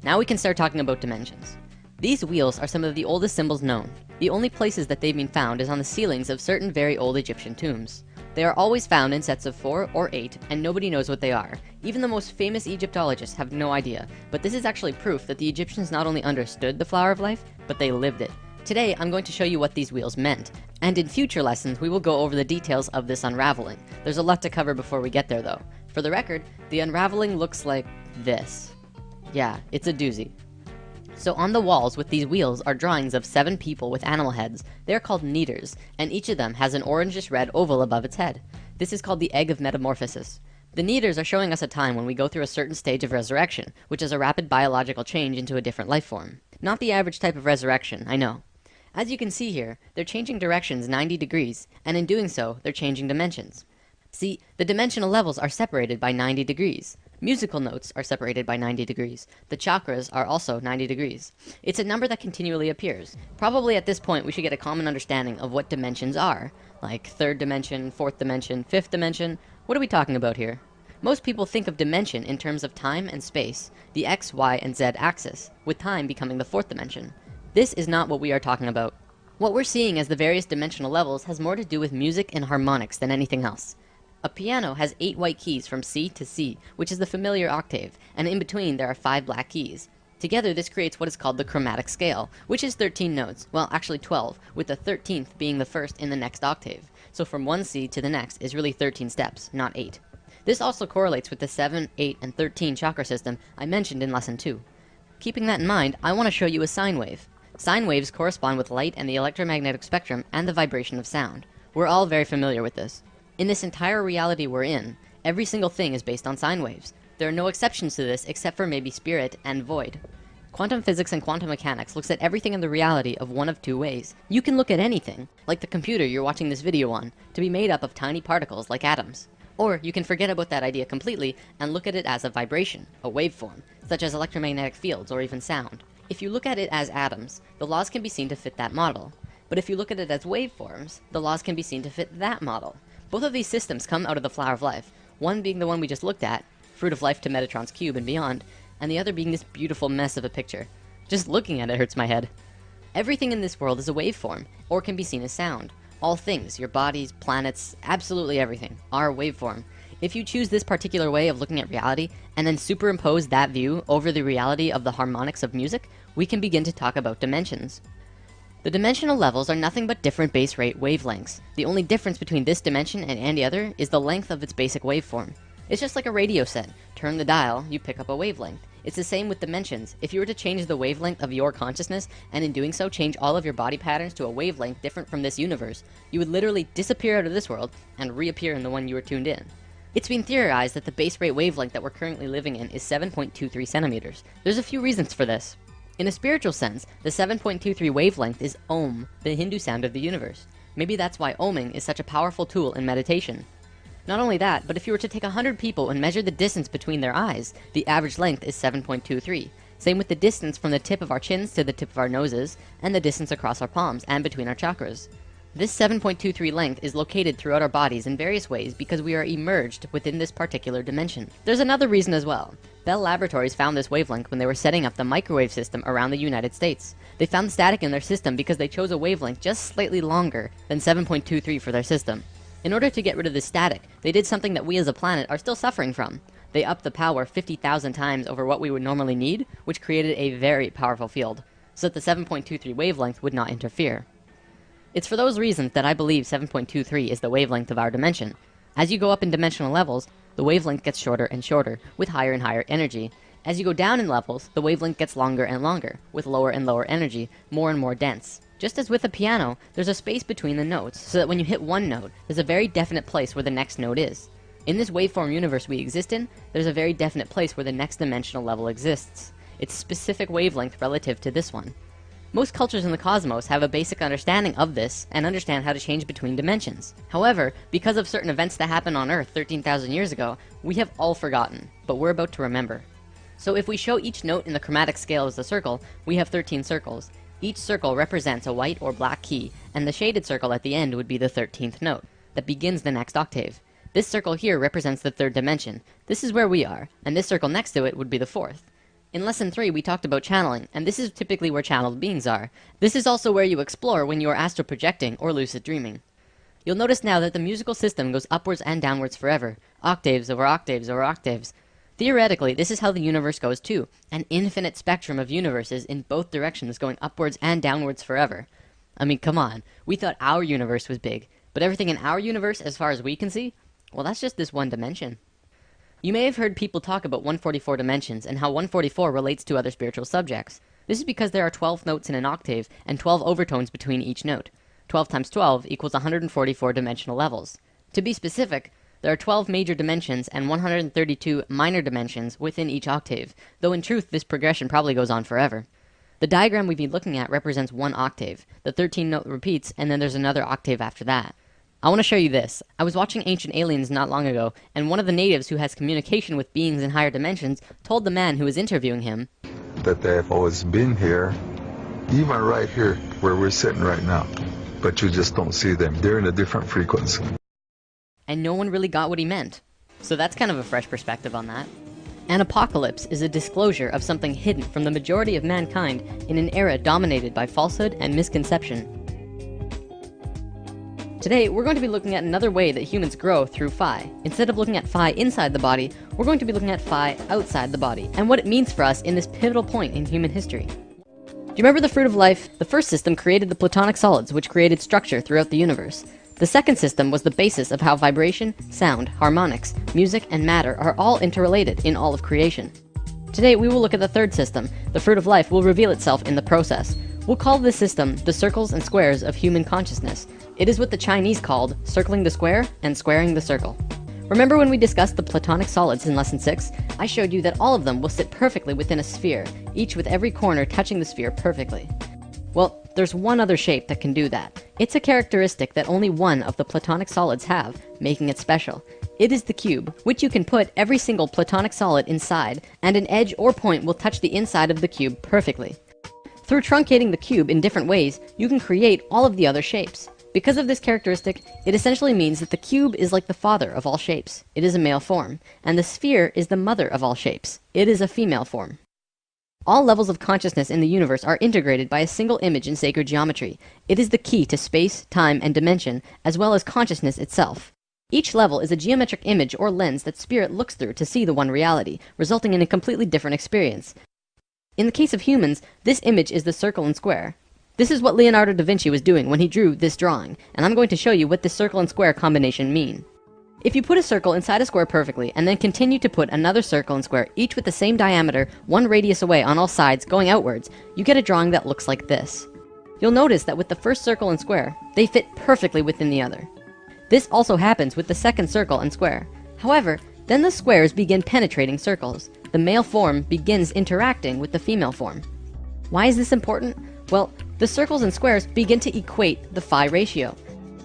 Now we can start talking about dimensions. These wheels are some of the oldest symbols known. The only places that they've been found is on the ceilings of certain very old Egyptian tombs. They are always found in sets of 4 or 8, and nobody knows what they are. Even the most famous Egyptologists have no idea, but this is actually proof that the Egyptians not only understood the flower of life, but they lived it. Today, I'm going to show you what these wheels meant, and in future lessons, we will go over the details of this unraveling. There's a lot to cover before we get there though. For the record, the unraveling looks like this. Yeah, it's a doozy. So on the walls with these wheels are drawings of 7 people with animal heads. They are called kneaders, and each of them has an orangish red oval above its head. This is called the egg of metamorphosis. The kneaders are showing us a time when we go through a certain stage of resurrection, which is a rapid biological change into a different life form. Not the average type of resurrection, I know. As you can see here, they're changing directions 90 degrees, and in doing so, they're changing dimensions. See, the dimensional levels are separated by 90 degrees. Musical notes are separated by 90 degrees. The chakras are also 90 degrees. It's a number that continually appears. Probably at this point we should get a common understanding of what dimensions are, like third dimension, fourth dimension, fifth dimension. What are we talking about here? Most people think of dimension in terms of time and space, the x, y, and z axis, with time becoming the fourth dimension. This is not what we are talking about. What we're seeing as the various dimensional levels has more to do with music and harmonics than anything else. A piano has 8 white keys from C to C, which is the familiar octave, and in between there are 5 black keys. Together this creates what is called the chromatic scale, which is 13 notes, well actually 12, with the 13th being the first in the next octave. So from one C to the next is really 13 steps, not 8. This also correlates with the 7, 8, and 13 chakra system I mentioned in lesson 2. Keeping that in mind, I want to show you a sine wave. Sine waves correspond with light and the electromagnetic spectrum and the vibration of sound. We're all very familiar with this. In this entire reality we're in, every single thing is based on sine waves. There are no exceptions to this except for maybe spirit and void. Quantum physics and quantum mechanics looks at everything in the reality of one of two ways. You can look at anything, like the computer you're watching this video on, to be made up of tiny particles like atoms. Or you can forget about that idea completely and look at it as a vibration, a waveform, such as electromagnetic fields or even sound. If you look at it as atoms, the laws can be seen to fit that model. But if you look at it as waveforms, the laws can be seen to fit that model. Both of these systems come out of the flower of life, one being the one we just looked at, fruit of life to Metatron's cube and beyond, and the other being this beautiful mess of a picture. Just looking at it hurts my head. Everything in this world is a waveform, or can be seen as sound. All things, your bodies, planets, absolutely everything, are a waveform. If you choose this particular way of looking at reality, and then superimpose that view over the reality of the harmonics of music, we can begin to talk about dimensions. The dimensional levels are nothing but different base rate wavelengths. The only difference between this dimension and any other is the length of its basic waveform. It's just like a radio set. Turn the dial, you pick up a wavelength. It's the same with dimensions. If you were to change the wavelength of your consciousness, and in doing so change all of your body patterns to a wavelength different from this universe, you would literally disappear out of this world and reappear in the one you were tuned in. It's been theorized that the base rate wavelength that we're currently living in is 7.23 centimeters. There's a few reasons for this. In a spiritual sense, the 7.23 wavelength is Om, the Hindu sound of the universe. Maybe that's why oming is such a powerful tool in meditation. Not only that, but if you were to take 100 people and measure the distance between their eyes, the average length is 7.23. Same with the distance from the tip of our chins to the tip of our noses, and the distance across our palms and between our chakras. This 7.23 length is located throughout our bodies in various ways because we are emerged within this particular dimension. There's another reason as well. Bell Laboratories found this wavelength when they were setting up the microwave system around the United States. They found the static in their system because they chose a wavelength just slightly longer than 7.23 for their system. In order to get rid of this static, they did something that we as a planet are still suffering from. They upped the power 50,000 times over what we would normally need, which created a very powerful field, so that the 7.23 wavelength would not interfere. It's for those reasons that I believe 7.23 is the wavelength of our dimension. As you go up in dimensional levels, the wavelength gets shorter and shorter, with higher and higher energy. As you go down in levels, the wavelength gets longer and longer, with lower and lower energy, more and more dense. Just as with a piano, there's a space between the notes, so that when you hit one note, there's a very definite place where the next note is. In this waveform universe we exist in, there's a very definite place where the next dimensional level exists. It's a specific wavelength relative to this one. Most cultures in the cosmos have a basic understanding of this and understand how to change between dimensions. However, because of certain events that happened on Earth 13,000 years ago, we have all forgotten, but we're about to remember. So if we show each note in the chromatic scale as a circle, we have 13 circles. Each circle represents a white or black key, and the shaded circle at the end would be the 13th note that begins the next octave. This circle here represents the third dimension. This is where we are, and this circle next to it would be the fourth. In lesson 3 we talked about channeling, and this is typically where channeled beings are. This is also where you explore when you are astral projecting or lucid dreaming. You'll notice now that the musical system goes upwards and downwards forever, octaves over octaves over octaves. Theoretically, this is how the universe goes too, an infinite spectrum of universes in both directions going upwards and downwards forever. I mean, come on, we thought our universe was big, but everything in our universe, as far as we can see, well, that's just this one dimension. You may have heard people talk about 144 dimensions and how 144 relates to other spiritual subjects. This is because there are 12 notes in an octave and 12 overtones between each note. 12 times 12 equals 144 dimensional levels. To be specific, there are 12 major dimensions and 132 minor dimensions within each octave, though in truth this progression probably goes on forever. The diagram we've been looking at represents one octave. The 13th note repeats, and then there's another octave after that. I want to show you this. I was watching Ancient Aliens not long ago, and one of the natives who has communication with beings in higher dimensions told the man who was interviewing him that they have always been here, even right here where we're sitting right now, but you just don't see them. They're in a different frequency. And no one really got what he meant. So that's kind of a fresh perspective on that. An apocalypse is a disclosure of something hidden from the majority of mankind in an era dominated by falsehood and misconception. Today, we're going to be looking at another way that humans grow through phi. Instead of looking at phi inside the body, we're going to be looking at phi outside the body, and what it means for us in this pivotal point in human history. Do you remember the fruit of life? The first system created the platonic solids, which created structure throughout the universe. The second system was the basis of how vibration, sound, harmonics, music, and matter are all interrelated in all of creation. Today, we will look at the third system. The fruit of life will reveal itself in the process. We'll call this system the circles and squares of human consciousness. It is what the Chinese called circling the square and squaring the circle. Remember when we discussed the platonic solids in lesson 6? I showed you that all of them will sit perfectly within a sphere, each with every corner touching the sphere perfectly. Well, there's one other shape that can do that. It's a characteristic that only one of the platonic solids have, making it special. It is the cube, which you can put every single platonic solid inside, and an edge or point will touch the inside of the cube perfectly. Through truncating the cube in different ways, you can create all of the other shapes. Because of this characteristic, it essentially means that the cube is like the father of all shapes. It is a male form, and the sphere is the mother of all shapes. It is a female form. All levels of consciousness in the universe are integrated by a single image in sacred geometry. It is the key to space, time, and dimension, as well as consciousness itself. Each level is a geometric image or lens that spirit looks through to see the one reality, resulting in a completely different experience. In the case of humans, this image is the circle and square. This is what Leonardo da Vinci was doing when he drew this drawing, and I'm going to show you what this circle and square combination mean. If you put a circle inside a square perfectly, and then continue to put another circle and square, each with the same diameter, one radius away on all sides, going outwards, you get a drawing that looks like this. You'll notice that with the first circle and square, they fit perfectly within the other. This also happens with the second circle and square. However, then the squares begin penetrating circles. The male form begins interacting with the female form. Why is this important? Well, the circles and squares begin to equate the phi ratio.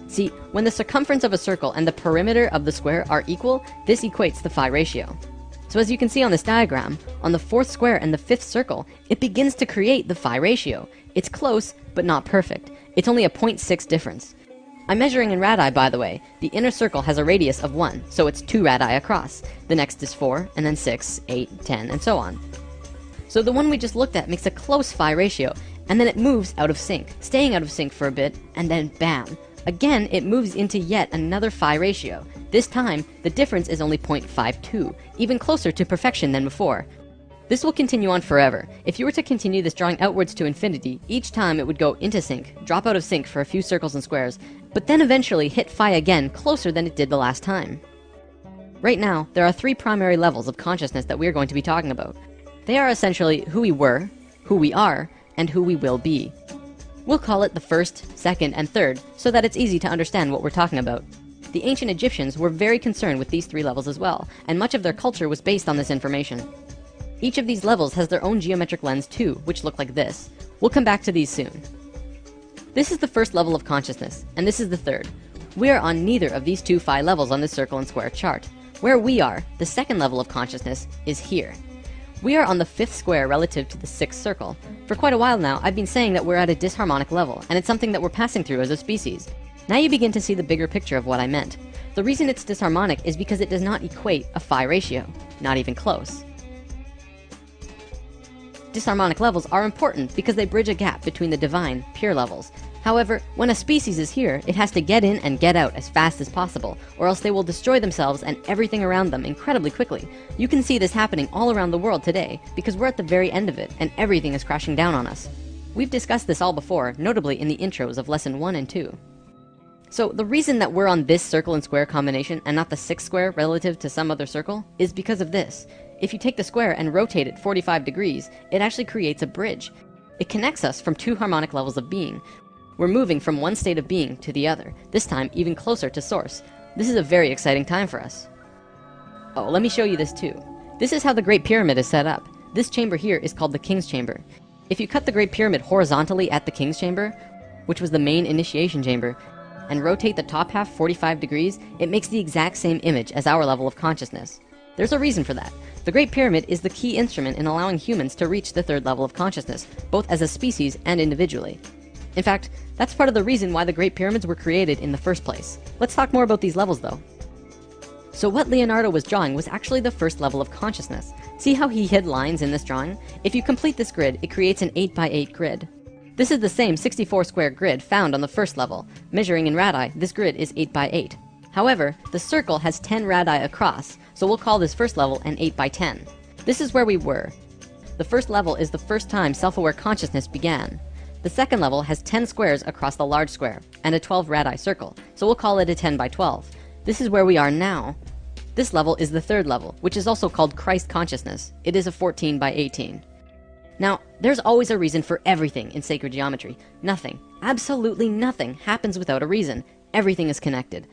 See, when the circumference of a circle and the perimeter of the square are equal, this equates the phi ratio. So as you can see on this diagram, on the fourth square and the fifth circle, it begins to create the phi ratio. It's close, but not perfect. It's only a 0.6 difference. I'm measuring in radii, by the way. The inner circle has a radius of 1, so it's 2 radii across. The next is 4, and then 6, 8, 10, and so on. So the one we just looked at makes a close phi ratio, and then it moves out of sync, staying out of sync for a bit, and then bam! Again, it moves into yet another phi ratio. This time, the difference is only 0.52, even closer to perfection than before. This will continue on forever. If you were to continue this drawing outwards to infinity, each time it would go into sync, drop out of sync for a few circles and squares, but then eventually hit phi again closer than it did the last time. Right now, there are 3 primary levels of consciousness that we are going to be talking about. They are essentially who we were, who we are, and who we will be. We'll call it the first, second, and third, so that it's easy to understand what we're talking about. The ancient Egyptians were very concerned with these 3 levels as well, and much of their culture was based on this information. Each of these levels has their own geometric lens too, which look like this. We'll come back to these soon. This is the first level of consciousness, and this is the third. We are on neither of these 2 phi levels on this circle and square chart. Where we are, the second level of consciousness, is here. We are on the 5th square relative to the 6th circle. For quite a while now, I've been saying that we're at a disharmonic level, and it's something that we're passing through as a species. Now you begin to see the bigger picture of what I meant. The reason it's disharmonic is because it does not equate a phi ratio, not even close. Disharmonic levels are important because they bridge a gap between the divine, pure levels. However, when a species is here, it has to get in and get out as fast as possible, or else they will destroy themselves and everything around them incredibly quickly. You can see this happening all around the world today, because we're at the very end of it, and everything is crashing down on us. We've discussed this all before, notably in the intros of lesson 1 and 2. So the reason that we're on this circle and square combination and not the 6th square relative to some other circle is because of this. If you take the square and rotate it 45 degrees, it actually creates a bridge. It connects us from 2 harmonic levels of being. We're moving from one state of being to the other, this time even closer to source. This is a very exciting time for us. Oh, let me show you this too. This is how the Great Pyramid is set up. This chamber here is called the King's Chamber. If you cut the Great Pyramid horizontally at the King's Chamber, which was the main initiation chamber, and rotate the top half 45 degrees, it makes the exact same image as our level of consciousness. There's a reason for that. The Great Pyramid is the key instrument in allowing humans to reach the third level of consciousness, both as a species and individually. In fact, that's part of the reason why the Great Pyramids were created in the first place. Let's talk more about these levels though. So what Leonardo was drawing was actually the first level of consciousness. See how he hid lines in this drawing? If you complete this grid, it creates an 8x8 grid. This is the same 64 square grid found on the first level. Measuring in radii, this grid is 8x8. However, the circle has 10 radii across, so we'll call this first level an 8x10. This is where we were. The first level is the first time self-aware consciousness began. The second level has 10 squares across the large square, and a 12 radii circle, so we'll call it a 10x12. This is where we are now. This level is the third level, which is also called Christ consciousness. It is a 14x18. Now, there's always a reason for everything in sacred geometry. Nothing, absolutely nothing, happens without a reason. Everything is connected.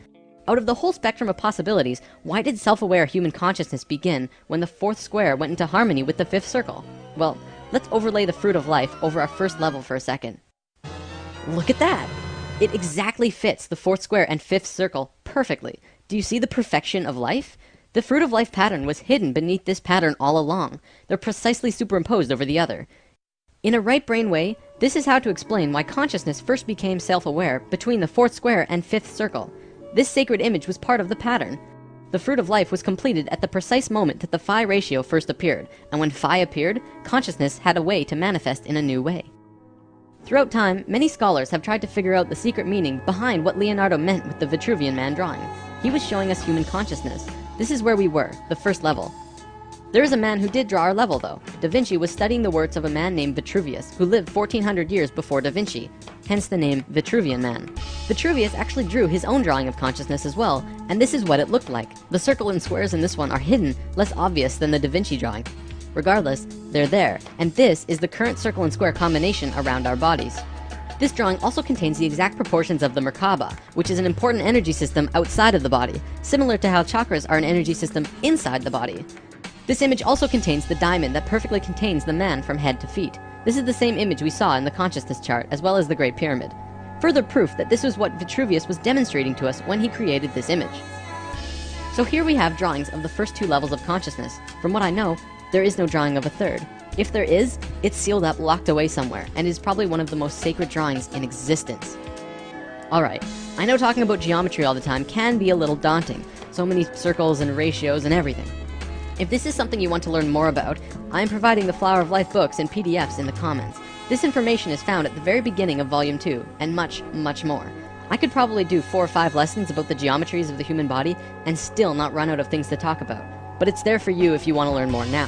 Out of the whole spectrum of possibilities, why did self-aware human consciousness begin when the fourth square went into harmony with the fifth circle? Well, let's overlay the fruit of life over our first level for a second. Look at that! It exactly fits the fourth square and fifth circle perfectly. Do you see the perfection of life? The fruit of life pattern was hidden beneath this pattern all along. They're precisely superimposed over the other. In a right brain way, this is how to explain why consciousness first became self-aware between the fourth square and fifth circle. This sacred image was part of the pattern. The fruit of life was completed at the precise moment that the phi ratio first appeared, and when phi appeared, consciousness had a way to manifest in a new way. Throughout time, many scholars have tried to figure out the secret meaning behind what Leonardo meant with the Vitruvian Man drawing. He was showing us human consciousness. This is where we were, the first level. There is a man who did draw our level though. Da Vinci was studying the works of a man named Vitruvius, who lived 1400 years before Da Vinci, hence the name Vitruvian Man. Vitruvius actually drew his own drawing of consciousness as well, and this is what it looked like. The circle and squares in this one are hidden, less obvious than the Da Vinci drawing. Regardless, they're there, and this is the current circle and square combination around our bodies. This drawing also contains the exact proportions of the Merkaba, which is an important energy system outside of the body, similar to how chakras are an energy system inside the body. This image also contains the diamond that perfectly contains the man from head to feet. This is the same image we saw in the consciousness chart, as well as the Great Pyramid. Further proof that this was what Vitruvius was demonstrating to us when he created this image. So here we have drawings of the first two levels of consciousness. From what I know, there is no drawing of a third. If there is, it's sealed up, locked away somewhere, and is probably one of the most sacred drawings in existence. Alright, I know talking about geometry all the time can be a little daunting. So many circles and ratios and everything. If this is something you want to learn more about, I'm providing the Flower of Life books and PDFs in the comments. This information is found at the very beginning of Volume 2, and much, much more. I could probably do 4 or 5 lessons about the geometries of the human body and still not run out of things to talk about. But it's there for you if you want to learn more now.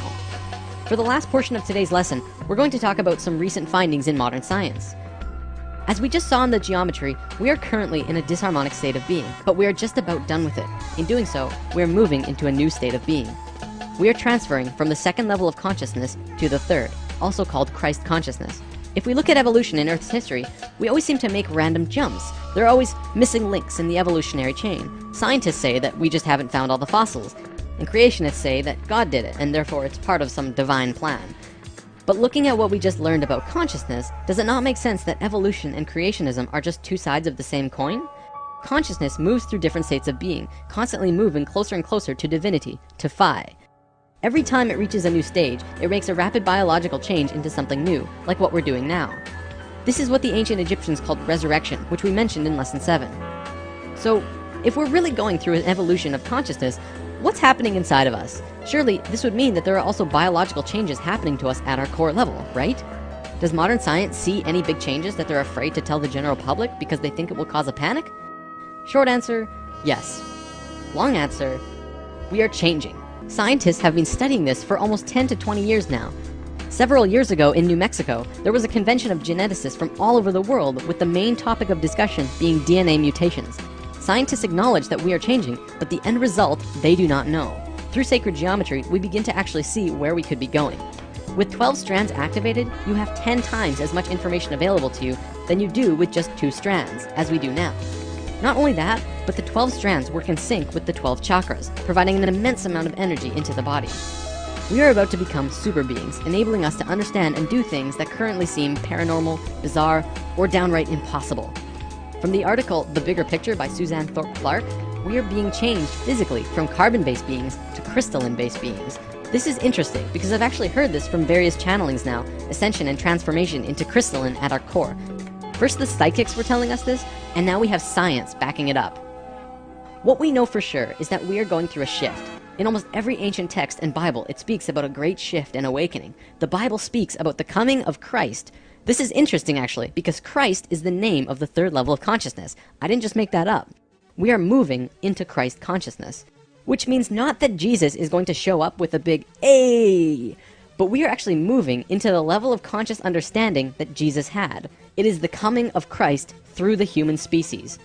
For the last portion of today's lesson, we're going to talk about some recent findings in modern science. As we just saw in the geometry, we are currently in a disharmonic state of being, but we are just about done with it. In doing so, we are moving into a new state of being. We are transferring from the second level of consciousness to the third, also called Christ consciousness. If we look at evolution in Earth's history, we always seem to make random jumps. There are always missing links in the evolutionary chain. Scientists say that we just haven't found all the fossils, and creationists say that God did it, and therefore it's part of some divine plan. But looking at what we just learned about consciousness, does it not make sense that evolution and creationism are just two sides of the same coin? Consciousness moves through different states of being, constantly moving closer and closer to divinity, to Phi. Every time it reaches a new stage, it makes a rapid biological change into something new, like what we're doing now. This is what the ancient Egyptians called resurrection, which we mentioned in lesson 7. So, if we're really going through an evolution of consciousness, what's happening inside of us? Surely, this would mean that there are also biological changes happening to us at our core level, right? Does modern science see any big changes that they're afraid to tell the general public because they think it will cause a panic? Short answer, yes. Long answer, we are changing. Scientists have been studying this for almost 10 to 20 years now. Several years ago in New Mexico, there was a convention of geneticists from all over the world with the main topic of discussion being DNA mutations. Scientists acknowledge that we are changing, but the end result, they do not know. Through sacred geometry, we begin to actually see where we could be going. With 12 strands activated, you have 10 times as much information available to you than you do with just 2 strands, as we do now. Not only that, but the 12 strands work in sync with the 12 chakras, providing an immense amount of energy into the body. We are about to become super beings, enabling us to understand and do things that currently seem paranormal, bizarre, or downright impossible. From the article The Bigger Picture by Suzanne Thorpe Clarke, we are being changed physically from carbon-based beings to crystalline-based beings. This is interesting because I've actually heard this from various channelings now, ascension and transformation into crystalline at our core. First the psychics were telling us this, and now we have science backing it up. What we know for sure is that we are going through a shift. In almost every ancient text and Bible, it speaks about a great shift and awakening. The Bible speaks about the coming of Christ. This is interesting actually, because Christ is the name of the third level of consciousness. I didn't just make that up. We are moving into Christ consciousness, which means not that Jesus is going to show up with a big "Ay!" but we are actually moving into the level of conscious understanding that Jesus had. It is the coming of Christ through the human species.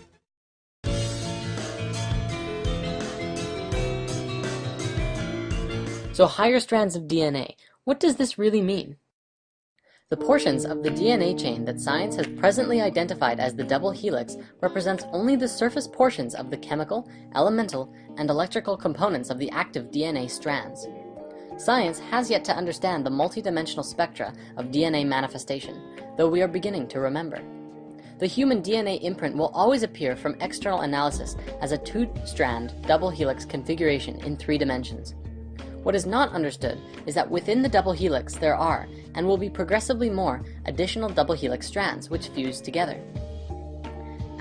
So higher strands of DNA, what does this really mean? The portions of the DNA chain that science has presently identified as the double helix represents only the surface portions of the chemical, elemental, and electrical components of the active DNA strands. Science has yet to understand the multidimensional spectra of DNA manifestation, though we are beginning to remember. The human DNA imprint will always appear from external analysis as a two-strand double helix configuration in 3 dimensions. What is not understood is that within the double helix there are, and will be progressively more, additional double helix strands which fuse together.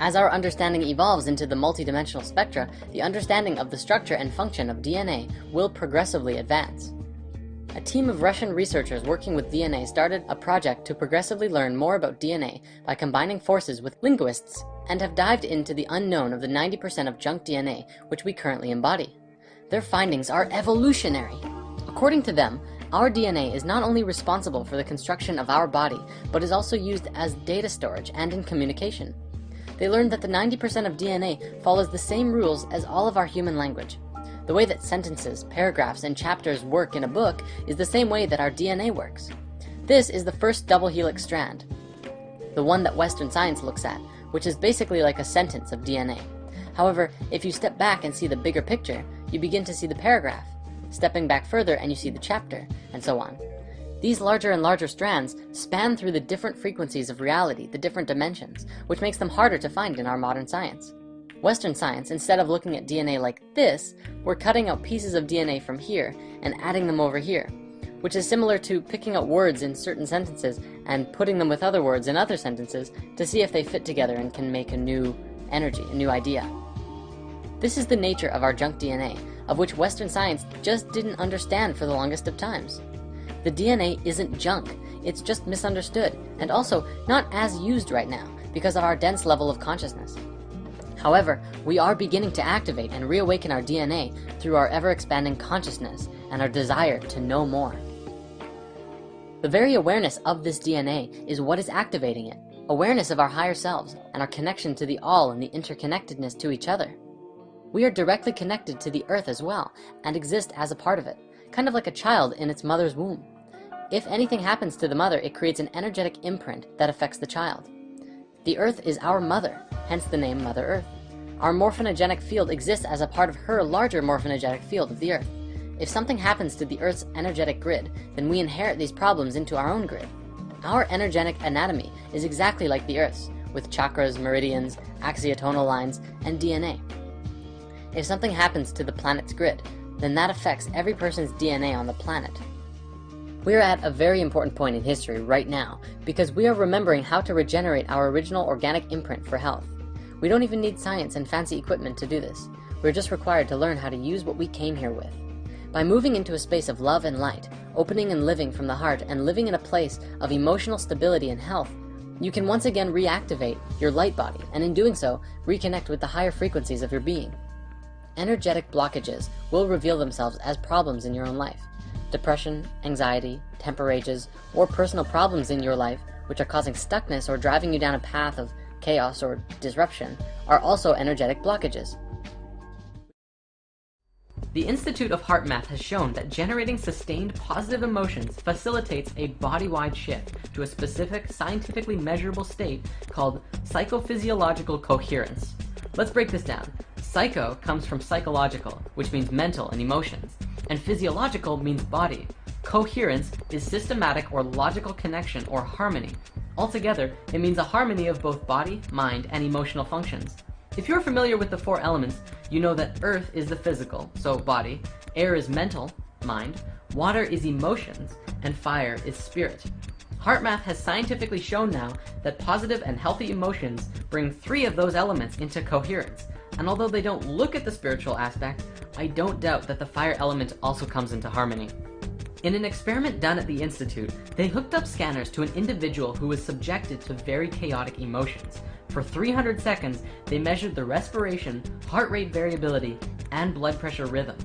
As our understanding evolves into the multidimensional spectra, the understanding of the structure and function of DNA will progressively advance. A team of Russian researchers working with DNA started a project to progressively learn more about DNA by combining forces with linguists, and have dived into the unknown of the 90% of junk DNA which we currently embody. Their findings are evolutionary. According to them, our DNA is not only responsible for the construction of our body, but is also used as data storage and in communication. They learned that the 90% of DNA follows the same rules as all of our human language. The way that sentences, paragraphs, and chapters work in a book is the same way that our DNA works. This is the first double helix strand, the one that Western science looks at, which is basically like a sentence of DNA. However, if you step back and see the bigger picture, you begin to see the paragraph. Stepping back further and you see the chapter, and so on. These larger and larger strands span through the different frequencies of reality, the different dimensions, which makes them harder to find in our modern science. Western science, instead of looking at DNA like this, we're cutting out pieces of DNA from here and adding them over here, which is similar to picking out words in certain sentences and putting them with other words in other sentences to see if they fit together and can make a new energy, a new idea. This is the nature of our junk DNA, of which Western science just didn't understand for the longest of times. The DNA isn't junk, it's just misunderstood, and also not as used right now because of our dense level of consciousness. However, we are beginning to activate and reawaken our DNA through our ever-expanding consciousness and our desire to know more. The very awareness of this DNA is what is activating it, awareness of our higher selves and our connection to the all and the interconnectedness to each other. We are directly connected to the earth as well, and exist as a part of it, kind of like a child in its mother's womb. If anything happens to the mother, it creates an energetic imprint that affects the child. The earth is our mother, hence the name Mother Earth. Our morphogenetic field exists as a part of her larger morphogenetic field of the earth. If something happens to the earth's energetic grid, then we inherit these problems into our own grid. Our energetic anatomy is exactly like the earth's, with chakras, meridians, axiotonal lines, and DNA. If something happens to the planet's grid, then that affects every person's DNA on the planet. We are at a very important point in history right now, because we are remembering how to regenerate our original organic imprint for health. We don't even need science and fancy equipment to do this. We're just required to learn how to use what we came here with. By moving into a space of love and light, opening and living from the heart, and living in a place of emotional stability and health, you can once again reactivate your light body, and in doing so, reconnect with the higher frequencies of your being. Energetic blockages will reveal themselves as problems in your own life. Depression, anxiety, temper rages, or personal problems in your life which are causing stuckness or driving you down a path of chaos or disruption are also energetic blockages. The Institute of Heart Math has shown that generating sustained positive emotions facilitates a body-wide shift to a specific scientifically measurable state called psychophysiological coherence. Let's break this down. Psycho comes from psychological, which means mental and emotions, and physiological means body. Coherence is systematic or logical connection or harmony, Altogether, it means a harmony of both body, mind, and emotional functions. If you're familiar with the 4 elements, you know that earth is the physical, so body, air is mental, mind, water is emotions, and fire is spirit. HeartMath has scientifically shown now that positive and healthy emotions bring 3 of those elements into coherence, and although they don't look at the spiritual aspect, I don't doubt that the fire element also comes into harmony. In an experiment done at the Institute, they hooked up scanners to an individual who was subjected to very chaotic emotions. For 300 seconds, they measured the respiration, heart rate variability, and blood pressure rhythm.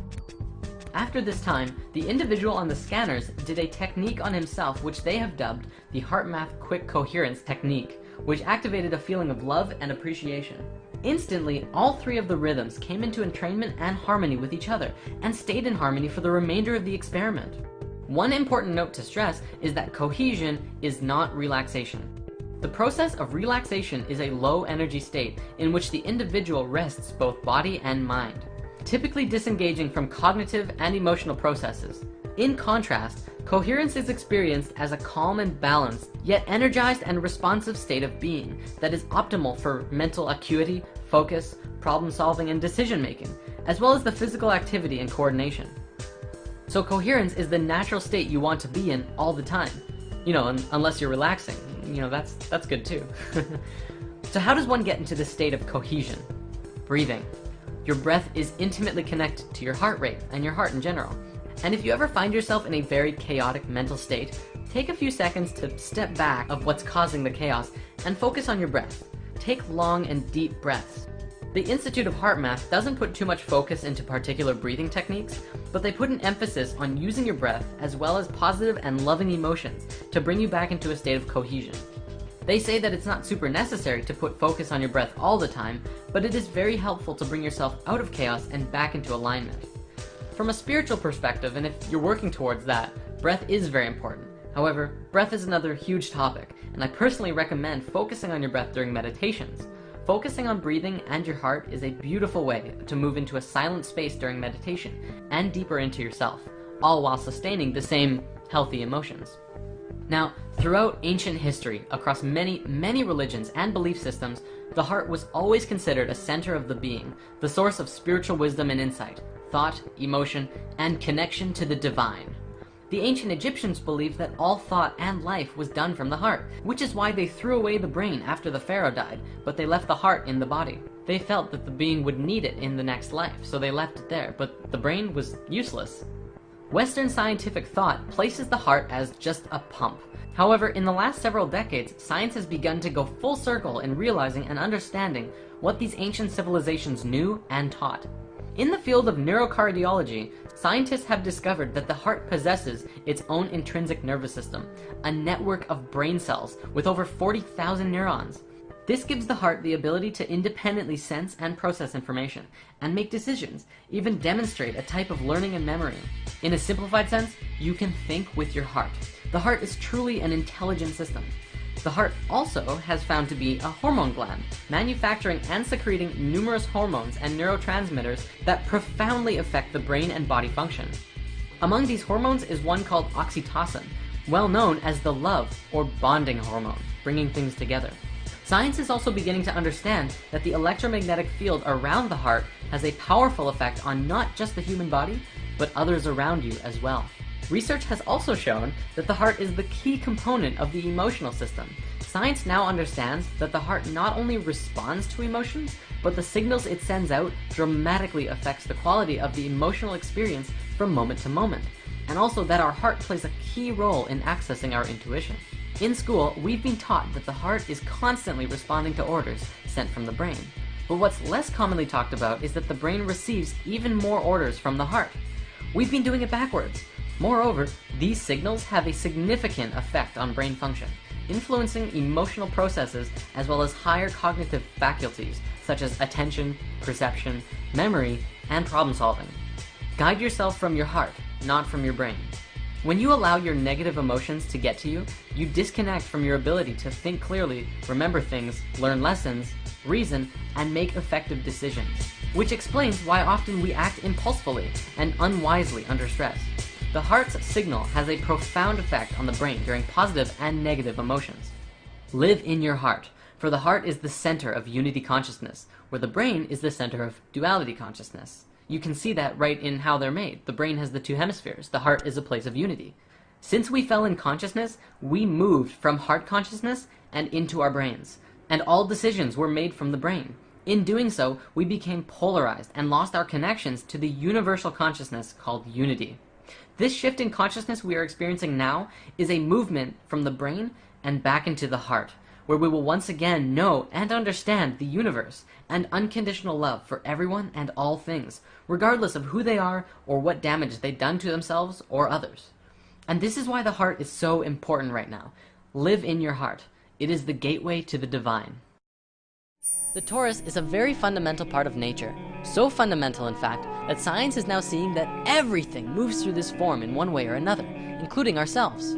After this time, the individual on the scanners did a technique on himself which they have dubbed the HeartMath Quick Coherence Technique, which activated a feeling of love and appreciation. Instantly, all 3 of the rhythms came into entrainment and harmony with each other, and stayed in harmony for the remainder of the experiment. One important note to stress is that cohesion is not relaxation. The process of relaxation is a low energy state in which the individual rests both body and mind, typically disengaging from cognitive and emotional processes. In contrast, coherence is experienced as a calm and balanced, yet energized and responsive state of being that is optimal for mental acuity, focus, problem solving, and decision making, as well as the physical activity and coordination. So coherence is the natural state you want to be in all the time. Unless you're relaxing. That's good too. So how does one get into this state of cohesion? Breathing. Your breath is intimately connected to your heart rate and your heart in general. And if you ever find yourself in a very chaotic mental state, take a few seconds to step back of what's causing the chaos and focus on your breath. Take long and deep breaths. The Institute of HeartMath doesn't put too much focus into particular breathing techniques, but they put an emphasis on using your breath as well as positive and loving emotions to bring you back into a state of cohesion. They say that it's not super necessary to put focus on your breath all the time, but it is very helpful to bring yourself out of chaos and back into alignment. From a spiritual perspective, and if you're working towards that, breath is very important. However, breath is another huge topic, and I personally recommend focusing on your breath during meditations. Focusing on breathing and your heart is a beautiful way to move into a silent space during meditation and deeper into yourself, all while sustaining the same healthy emotions. Now, throughout ancient history, across many religions and belief systems, the heart was always considered a center of the being, the source of spiritual wisdom and insight, thought, emotion, and connection to the divine. The ancient Egyptians believed that all thought and life was done from the heart, which is why they threw away the brain after the pharaoh died, but they left the heart in the body. They felt that the being would need it in the next life, so they left it there, but the brain was useless. Western scientific thought places the heart as just a pump. However, in the last several decades, science has begun to go full circle in realizing and understanding what these ancient civilizations knew and taught. In the field of neurocardiology, scientists have discovered that the heart possesses its own intrinsic nervous system, a network of brain cells with over 40,000 neurons. This gives the heart the ability to independently sense and process information, and make decisions, even demonstrate a type of learning and memory. In a simplified sense, you can think with your heart. The heart is truly an intelligent system. The heart also has found to be a hormone gland, manufacturing and secreting numerous hormones and neurotransmitters that profoundly affect the brain and body function. Among these hormones is one called oxytocin, well known as the love or bonding hormone, bringing things together. Science is also beginning to understand that the electromagnetic field around the heart has a powerful effect on not just the human body, but others around you as well. Research has also shown that the heart is the key component of the emotional system. Science now understands that the heart not only responds to emotions, but the signals it sends out dramatically affects the quality of the emotional experience from moment to moment, and also that our heart plays a key role in accessing our intuition. In school, we've been taught that the heart is constantly responding to orders sent from the brain. But what's less commonly talked about is that the brain receives even more orders from the heart. We've been doing it backwards. Moreover, these signals have a significant effect on brain function, influencing emotional processes as well as higher cognitive faculties such as attention, perception, memory, and problem solving. Guide yourself from your heart, not from your brain. When you allow your negative emotions to get to you, you disconnect from your ability to think clearly, remember things, learn lessons, reason, and make effective decisions, which explains why often we act impulsively and unwisely under stress. The heart's signal has a profound effect on the brain during positive and negative emotions. Live in your heart, for the heart is the center of unity consciousness, where the brain is the center of duality consciousness. You can see that right in how they're made. The brain has the two hemispheres. The heart is a place of unity. Since we fell in consciousness, we moved from heart consciousness and into our brains, and all decisions were made from the brain. In doing so, we became polarized and lost our connections to the universal consciousness called unity. This shift in consciousness we are experiencing now is a movement from the brain and back into the heart, where we will once again know and understand the universe and unconditional love for everyone and all things, regardless of who they are or what damage they've done to themselves or others. And this is why the heart is so important right now. Live in your heart. It is the gateway to the divine. The torus is a very fundamental part of nature. So fundamental, in fact, that science is now seeing that everything moves through this form in one way or another, including ourselves.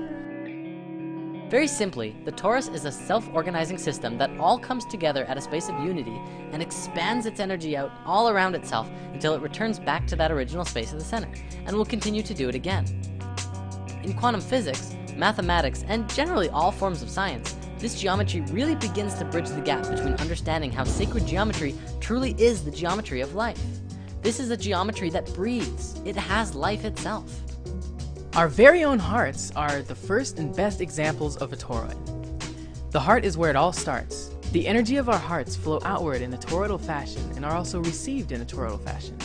Very simply, the torus is a self-organizing system that all comes together at a space of unity and expands its energy out all around itself until it returns back to that original space of the center, and will continue to do it again. In quantum physics, mathematics, and generally all forms of science, this geometry really begins to bridge the gap between understanding how sacred geometry truly is the geometry of life. This is a geometry that breathes. It has life itself. Our very own hearts are the first and best examples of a toroid. The heart is where it all starts. The energy of our hearts flow outward in a toroidal fashion and are also received in a toroidal fashion.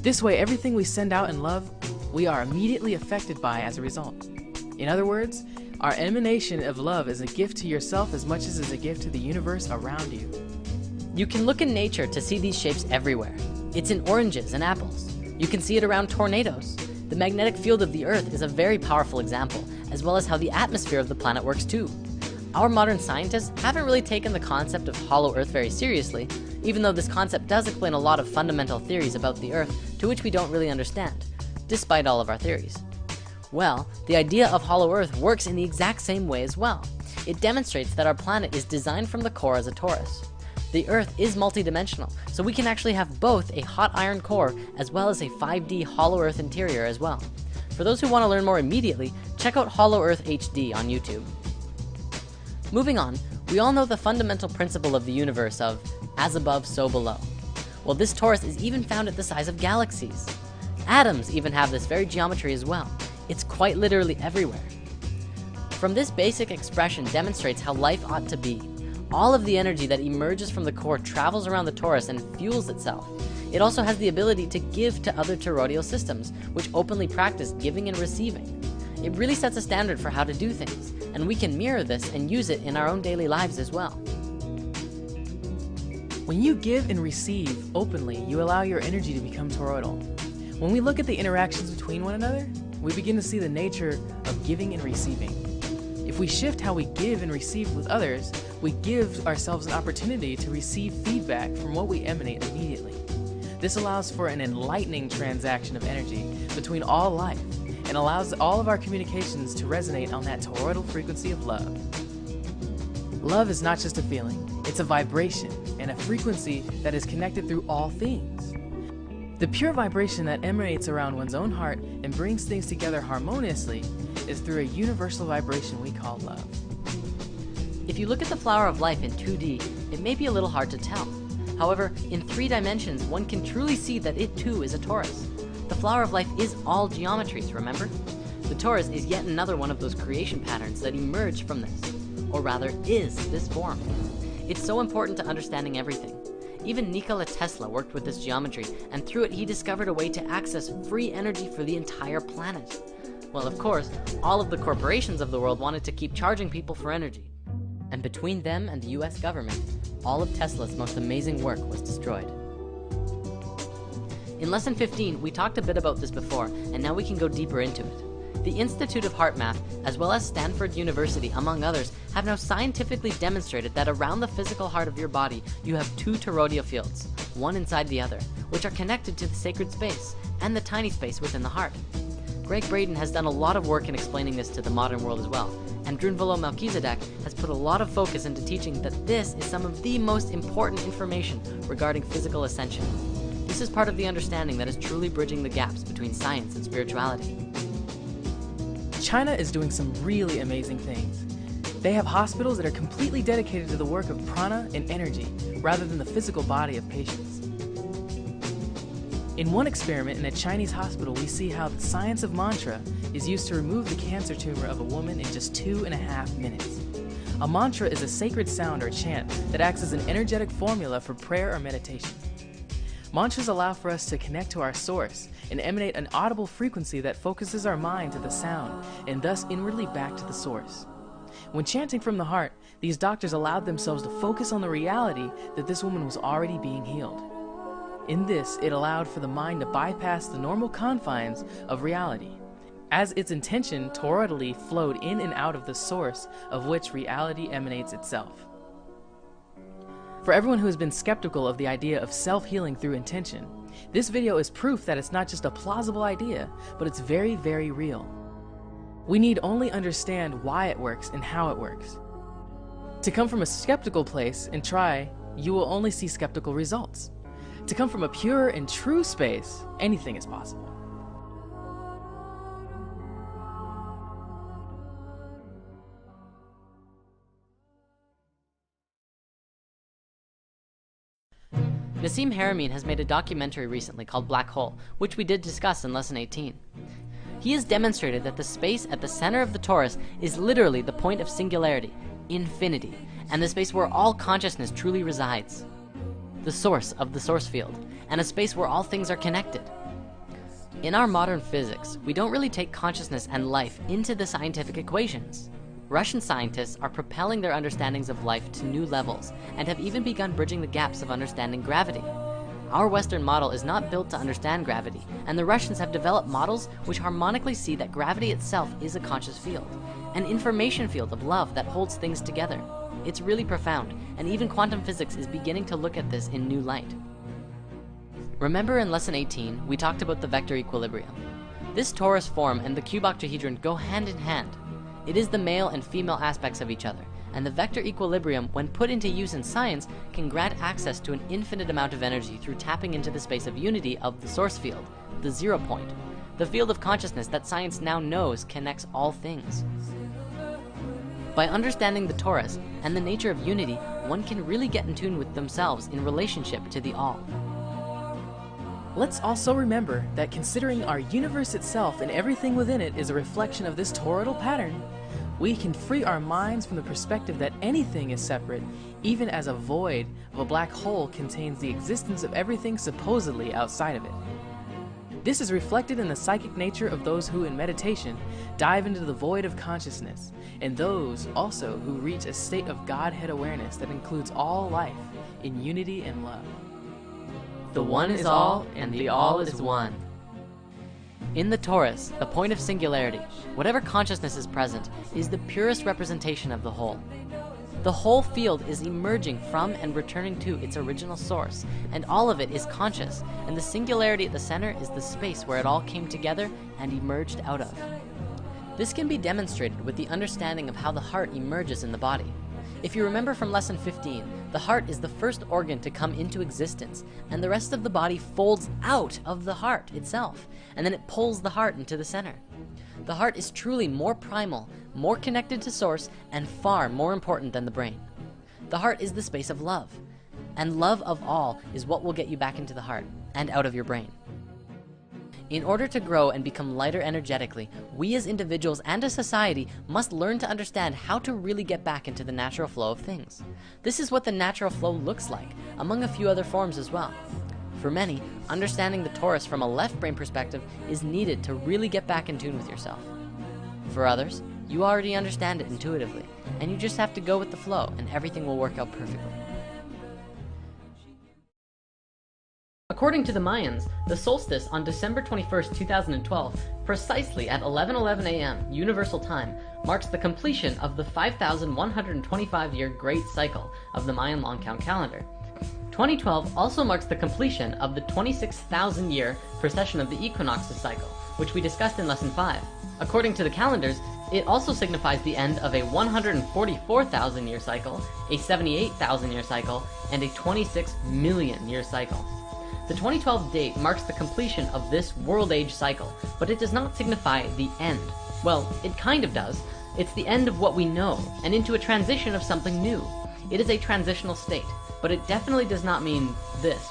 This way, everything we send out in love, we are immediately affected by as a result. In other words, our emanation of love is a gift to yourself as much as it is a gift to the universe around you. You can look in nature to see these shapes everywhere. It's in oranges and apples. You can see it around tornadoes. The magnetic field of the Earth is a very powerful example, as well as how the atmosphere of the planet works too. Our modern scientists haven't really taken the concept of hollow Earth very seriously, even though this concept does explain a lot of fundamental theories about the Earth to which we don't really understand, despite all of our theories. Well, the idea of hollow Earth works in the exact same way as well. It demonstrates that our planet is designed from the core as a torus. The Earth is multidimensional, so we can actually have both a hot iron core as well as a 5D hollow Earth interior as well. For those who want to learn more immediately, check out Hollow Earth HD on YouTube. Moving on, we all know the fundamental principle of the universe of as above, so below. Well, this torus is even found at the size of galaxies. Atoms even have this very geometry as well. It's quite literally everywhere. From this basic expression demonstrates how life ought to be. All of the energy that emerges from the core travels around the torus and fuels itself. It also has the ability to give to other toroidal systems, which openly practice giving and receiving. It really sets a standard for how to do things, and we can mirror this and use it in our own daily lives as well. When you give and receive openly, you allow your energy to become toroidal. When we look at the interactions between one another, we begin to see the nature of giving and receiving. If we shift how we give and receive with others, we give ourselves an opportunity to receive feedback from what we emanate immediately. This allows for an enlightening transaction of energy between all life and allows all of our communications to resonate on that toroidal frequency of love. Love is not just a feeling, it's a vibration and a frequency that is connected through all things. The pure vibration that emanates around one's own heart and brings things together harmoniously is through a universal vibration we call love. If you look at the flower of life in 2D, it may be a little hard to tell. However, in 3 dimensions, one can truly see that it too is a torus. The flower of life is all geometries, remember? The torus is yet another one of those creation patterns that emerge from this, or rather is this form. It's so important to understanding everything. Even Nikola Tesla worked with this geometry, and through it he discovered a way to access free energy for the entire planet. Well, of course, all of the corporations of the world wanted to keep charging people for energy. And between them and the US government, all of Tesla's most amazing work was destroyed. In Lesson 15, we talked a bit about this before, and now we can go deeper into it. The Institute of Heart Math, as well as Stanford University, among others, have now scientifically demonstrated that around the physical heart of your body, you have 2 toroidal fields, one inside the other, which are connected to the sacred space and the tiny space within the heart. Greg Braden has done a lot of work in explaining this to the modern world as well, and Drunvalo Melchizedek has put a lot of focus into teaching that this is some of the most important information regarding physical ascension. This is part of the understanding that is truly bridging the gaps between science and spirituality. China is doing some really amazing things. They have hospitals that are completely dedicated to the work of prana and energy, rather than the physical body of patients. In one experiment in a Chinese hospital, we see how the science of mantra is used to remove the cancer tumor of a woman in just 2.5 minutes. A mantra is a sacred sound or chant that acts as an energetic formula for prayer or meditation. Mantras allow for us to connect to our source and emanate an audible frequency that focuses our mind to the sound and thus inwardly back to the source. When chanting from the heart, these doctors allowed themselves to focus on the reality that this woman was already being healed. In this, it allowed for the mind to bypass the normal confines of reality, as its intention toroidally flowed in and out of the source of which reality emanates itself. For everyone who has been skeptical of the idea of self-healing through intention, this video is proof that it's not just a plausible idea, but it's very, very real. We need only understand why it works and how it works. To come from a skeptical place and try, you will only see skeptical results. To come from a pure and true space, anything is possible. Nassim Haramein has made a documentary recently called Black Hole, which we did discuss in Lesson 18. He has demonstrated that the space at the center of the torus is literally the point of singularity, infinity, and the space where all consciousness truly resides. The source of the source field, and a space where all things are connected. In our modern physics, we don't really take consciousness and life into the scientific equations. Russian scientists are propelling their understandings of life to new levels, and have even begun bridging the gaps of understanding gravity. Our Western model is not built to understand gravity, and the Russians have developed models which harmonically see that gravity itself is a conscious field, an information field of love that holds things together. It's really profound, and even quantum physics is beginning to look at this in new light. Remember in Lesson 18, we talked about the vector equilibrium. This torus form and the cube octahedron go hand in hand. It is the male and female aspects of each other, and the vector equilibrium, when put into use in science, can grant access to an infinite amount of energy through tapping into the space of unity of the source field, the 0 point, the field of consciousness that science now knows connects all things. By understanding the torus and the nature of unity, one can really get in tune with themselves in relationship to the all. Let's also remember that considering our universe itself and everything within it is a reflection of this toroidal pattern, we can free our minds from the perspective that anything is separate, even as a void of a black hole contains the existence of everything supposedly outside of it. This is reflected in the psychic nature of those who, in meditation, dive into the void of consciousness, and those also who reach a state of Godhead awareness that includes all life in unity and love. The one is all, and the all is one. In the torus, the point of singularity, whatever consciousness is present, is the purest representation of the whole. The whole field is emerging from and returning to its original source, and all of it is conscious, and the singularity at the center is the space where it all came together and emerged out of. This can be demonstrated with the understanding of how the heart emerges in the body. If you remember from Lesson 15, the heart is the first organ to come into existence, and the rest of the body folds out of the heart itself, and then it pulls the heart into the center. The heart is truly more primal, more connected to source, and far more important than the brain. The heart is the space of love, and love of all is what will get you back into the heart and out of your brain. In order to grow and become lighter energetically, we as individuals and as society must learn to understand how to really get back into the natural flow of things. This is what the natural flow looks like, among a few other forms as well. For many, understanding the torus from a left brain perspective is needed to really get back in tune with yourself. For others, you already understand it intuitively, and you just have to go with the flow and everything will work out perfectly. According to the Mayans, the solstice on December 21st, 2012, precisely at 11:11 a.m. Universal Time, marks the completion of the 5,125-year Great Cycle of the Mayan long count calendar. 2012 also marks the completion of the 26,000-year precession of the equinoxes cycle, which we discussed in Lesson 5. According to the calendars, it also signifies the end of a 144,000-year cycle, a 78,000-year cycle, and a 26 million-year cycle. The 2012 date marks the completion of this world age cycle, but it does not signify the end. Well, it kind of does, It's the end of what we know, and into a transition of something new. It is a transitional state, but it definitely does not mean this.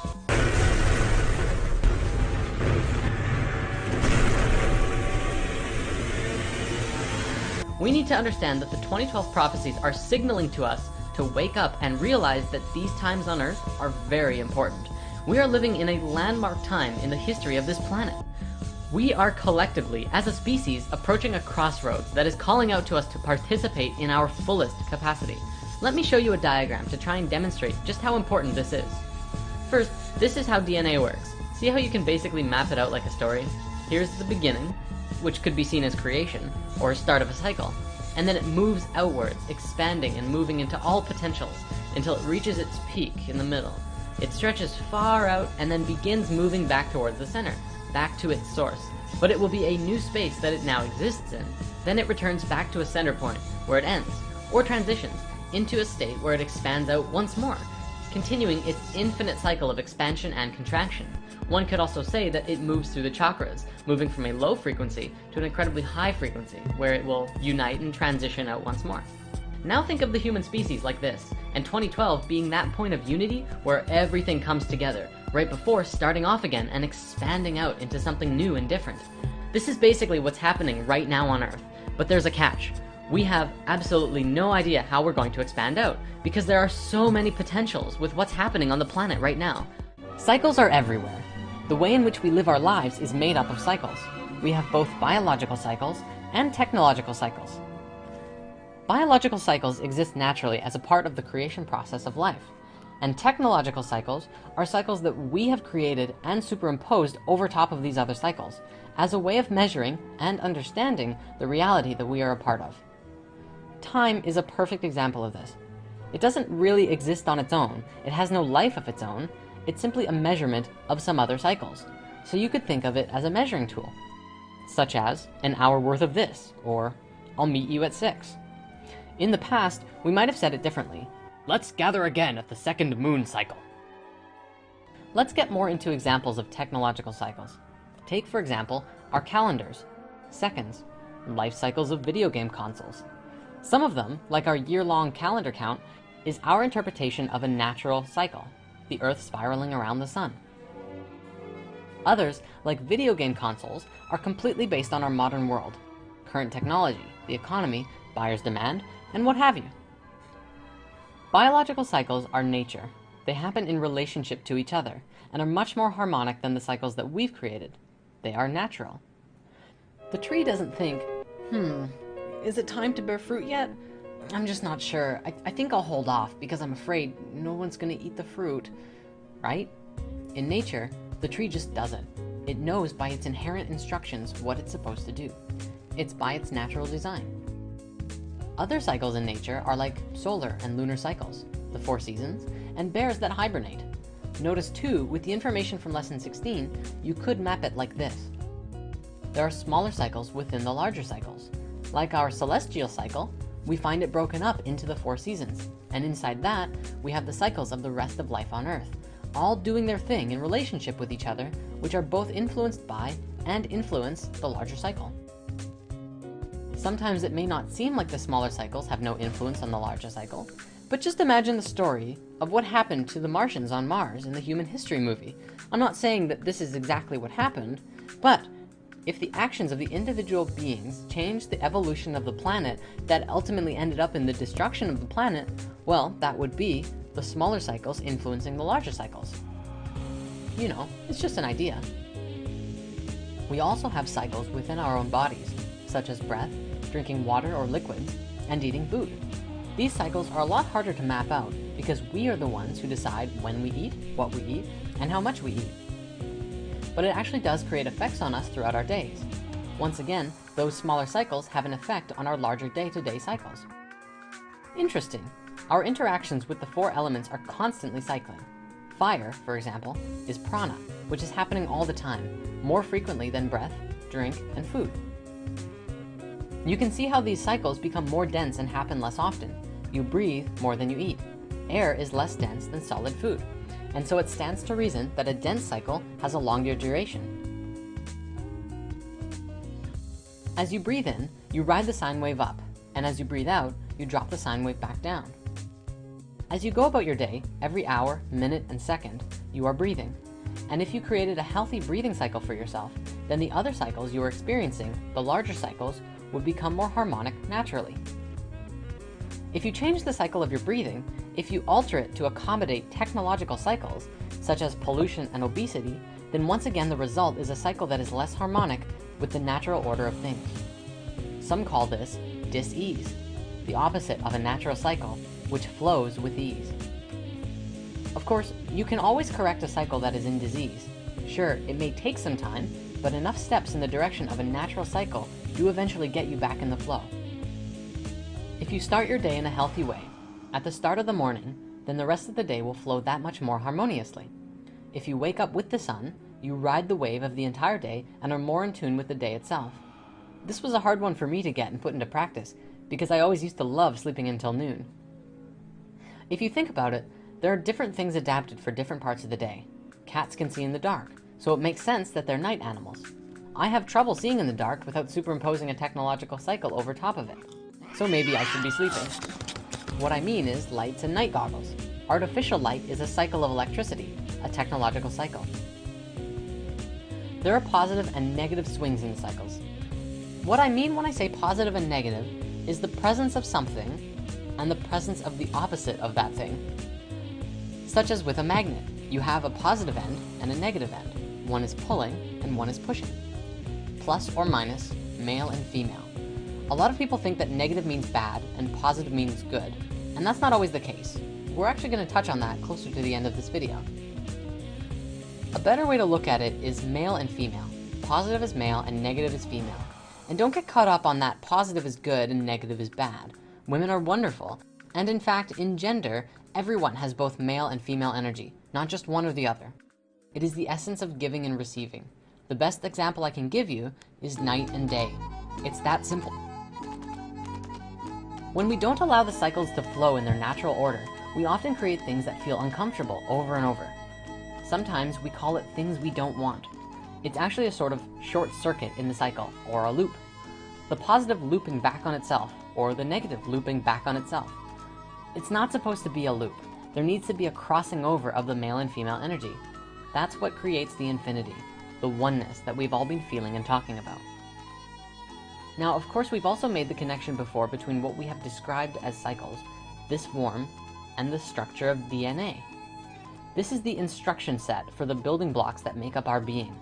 We need to understand that the 2012 prophecies are signaling to us to wake up and realize that these times on Earth are very important. We are living in a landmark time in the history of this planet. We are collectively, as a species, approaching a crossroads that is calling out to us to participate in our fullest capacity. Let me show you a diagram to try and demonstrate just how important this is. First, this is how DNA works. See how you can basically map it out like a story? Here's the beginning, which could be seen as creation, or start of a cycle. And then it moves outwards, expanding and moving into all potentials, until it reaches its peak in the middle. It stretches far out and then begins moving back towards the center, back to its source. But it will be a new space that it now exists in. Then it returns back to a center point, where it ends, or transitions, into a state where it expands out once more, continuing its infinite cycle of expansion and contraction. One could also say that it moves through the chakras, moving from a low frequency to an incredibly high frequency, where it will unite and transition out once more. Now think of the human species like this, and 2012 being that point of unity where everything comes together, right before starting off again and expanding out into something new and different. This is basically what's happening right now on Earth, but there's a catch. We have absolutely no idea how we're going to expand out, because there are so many potentials with what's happening on the planet right now. Cycles are everywhere. The way in which we live our lives is made up of cycles. We have both biological cycles and technological cycles. Biological cycles exist naturally as a part of the creation process of life, and technological cycles are cycles that we have created and superimposed over top of these other cycles, as a way of measuring and understanding the reality that we are a part of. Time is a perfect example of this. It doesn't really exist on its own, it has no life of its own, it's simply a measurement of some other cycles. So you could think of it as a measuring tool, such as an hour worth of this, or I'll meet you at 6. In the past, we might have said it differently. Let's gather again at the second moon cycle. Let's get more into examples of technological cycles. Take, for example, our calendars, seconds, life cycles of video game consoles. Some of them, like our year-long calendar count, is our interpretation of a natural cycle, the Earth spiraling around the sun. Others, like video game consoles, are completely based on our modern world, current technology, the economy, buyer's demand, and what have you. Biological cycles are nature. They happen in relationship to each other, and are much more harmonic than the cycles that we've created. They are natural. The tree doesn't think, is it time to bear fruit yet? I'm just not sure. I think I'll hold off because I'm afraid no one's gonna eat the fruit, right? In nature, the tree just doesn't. It knows by its inherent instructions what it's supposed to do. It's by its natural design. Other cycles in nature are like solar and lunar cycles, the 4 seasons, and bears that hibernate. Notice too, with the information from lesson 16, you could map it like this. There are smaller cycles within the larger cycles. Like our celestial cycle, we find it broken up into the 4 seasons, and inside that, we have the cycles of the rest of life on Earth, all doing their thing in relationship with each other, which are both influenced by and influence the larger cycle. Sometimes it may not seem like the smaller cycles have no influence on the larger cycle, but just imagine the story of what happened to the Martians on Mars in the Human History movie. I'm not saying that this is exactly what happened, but if the actions of the individual beings changed the evolution of the planet that ultimately ended up in the destruction of the planet, well, that would be the smaller cycles influencing the larger cycles. You know, it's just an idea. We also have cycles within our own bodies, such as breath, drinking water or liquids, and eating food. These cycles are a lot harder to map out because we are the ones who decide when we eat, what we eat, and how much we eat. But it actually does create effects on us throughout our days. Once again, those smaller cycles have an effect on our larger day-to-day cycles. Interesting. Our interactions with the 4 elements are constantly cycling. Fire, for example, is prana, which is happening all the time, more frequently than breath, drink, and food. You can see how these cycles become more dense and happen less often. You breathe more than you eat. Air is less dense than solid food, and so it stands to reason that a dense cycle has a longer duration. As you breathe in, you ride the sine wave up, and as you breathe out, you drop the sine wave back down. As you go about your day, every hour, minute, and second, you are breathing. And if you created a healthy breathing cycle for yourself, then the other cycles you are experiencing, the larger cycles, would become more harmonic naturally. If you change the cycle of your breathing, if you alter it to accommodate technological cycles, such as pollution and obesity, then once again the result is a cycle that is less harmonic with the natural order of things. Some call this dis-ease, the opposite of a natural cycle, which flows with ease. Of course, you can always correct a cycle that is in disease. Sure, it may take some time, but enough steps in the direction of a natural cycle do eventually get you back in the flow. If you start your day in a healthy way, at the start of the morning, then the rest of the day will flow that much more harmoniously. If you wake up with the sun, you ride the wave of the entire day and are more in tune with the day itself. This was a hard one for me to get and put into practice, because I always used to love sleeping until noon. If you think about it, there are different things adapted for different parts of the day. Cats can see in the dark, so it makes sense that they're night animals. I have trouble seeing in the dark without superimposing a technological cycle over top of it, so maybe I should be sleeping. What I mean is lights and night goggles. Artificial light is a cycle of electricity, a technological cycle. There are positive and negative swings in the cycles. What I mean when I say positive and negative is the presence of something and the presence of the opposite of that thing. Such as with a magnet, you have a positive end and a negative end. One is pulling and one is pushing. Plus or minus, male and female. A lot of people think that negative means bad and positive means good, and that's not always the case. We're actually going to touch on that closer to the end of this video. A better way to look at it is male and female. Positive is male and negative is female. And don't get caught up on that positive is good and negative is bad. Women are wonderful. And in fact, in gender, everyone has both male and female energy, not just one or the other. It is the essence of giving and receiving. The best example I can give you is night and day. It's that simple. When we don't allow the cycles to flow in their natural order, we often create things that feel uncomfortable over and over. Sometimes we call it things we don't want. It's actually a sort of short circuit in the cycle, or a loop. The positive looping back on itself, or the negative looping back on itself. It's not supposed to be a loop. There needs to be a crossing over of the male and female energy. That's what creates the infinity, the oneness that we've all been feeling and talking about. Now, of course, we've also made the connection before between what we have described as cycles, this form, and the structure of DNA. This is the instruction set for the building blocks that make up our being.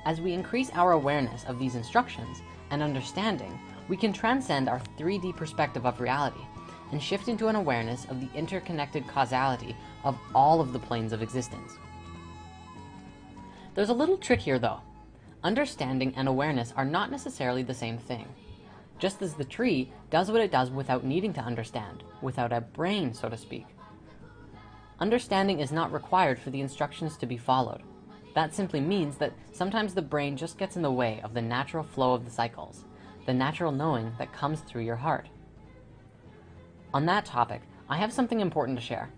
As we increase our awareness of these instructions and understanding, we can transcend our 3D perspective of reality and shift into an awareness of the interconnected causality of all of the planes of existence. There's a little trick here though. Understanding and awareness are not necessarily the same thing. Just as the tree does what it does without needing to understand, without a brain, so to speak. Understanding is not required for the instructions to be followed. That simply means that sometimes the brain just gets in the way of the natural flow of the cycles, the natural knowing that comes through your heart. On that topic, I have something important to share.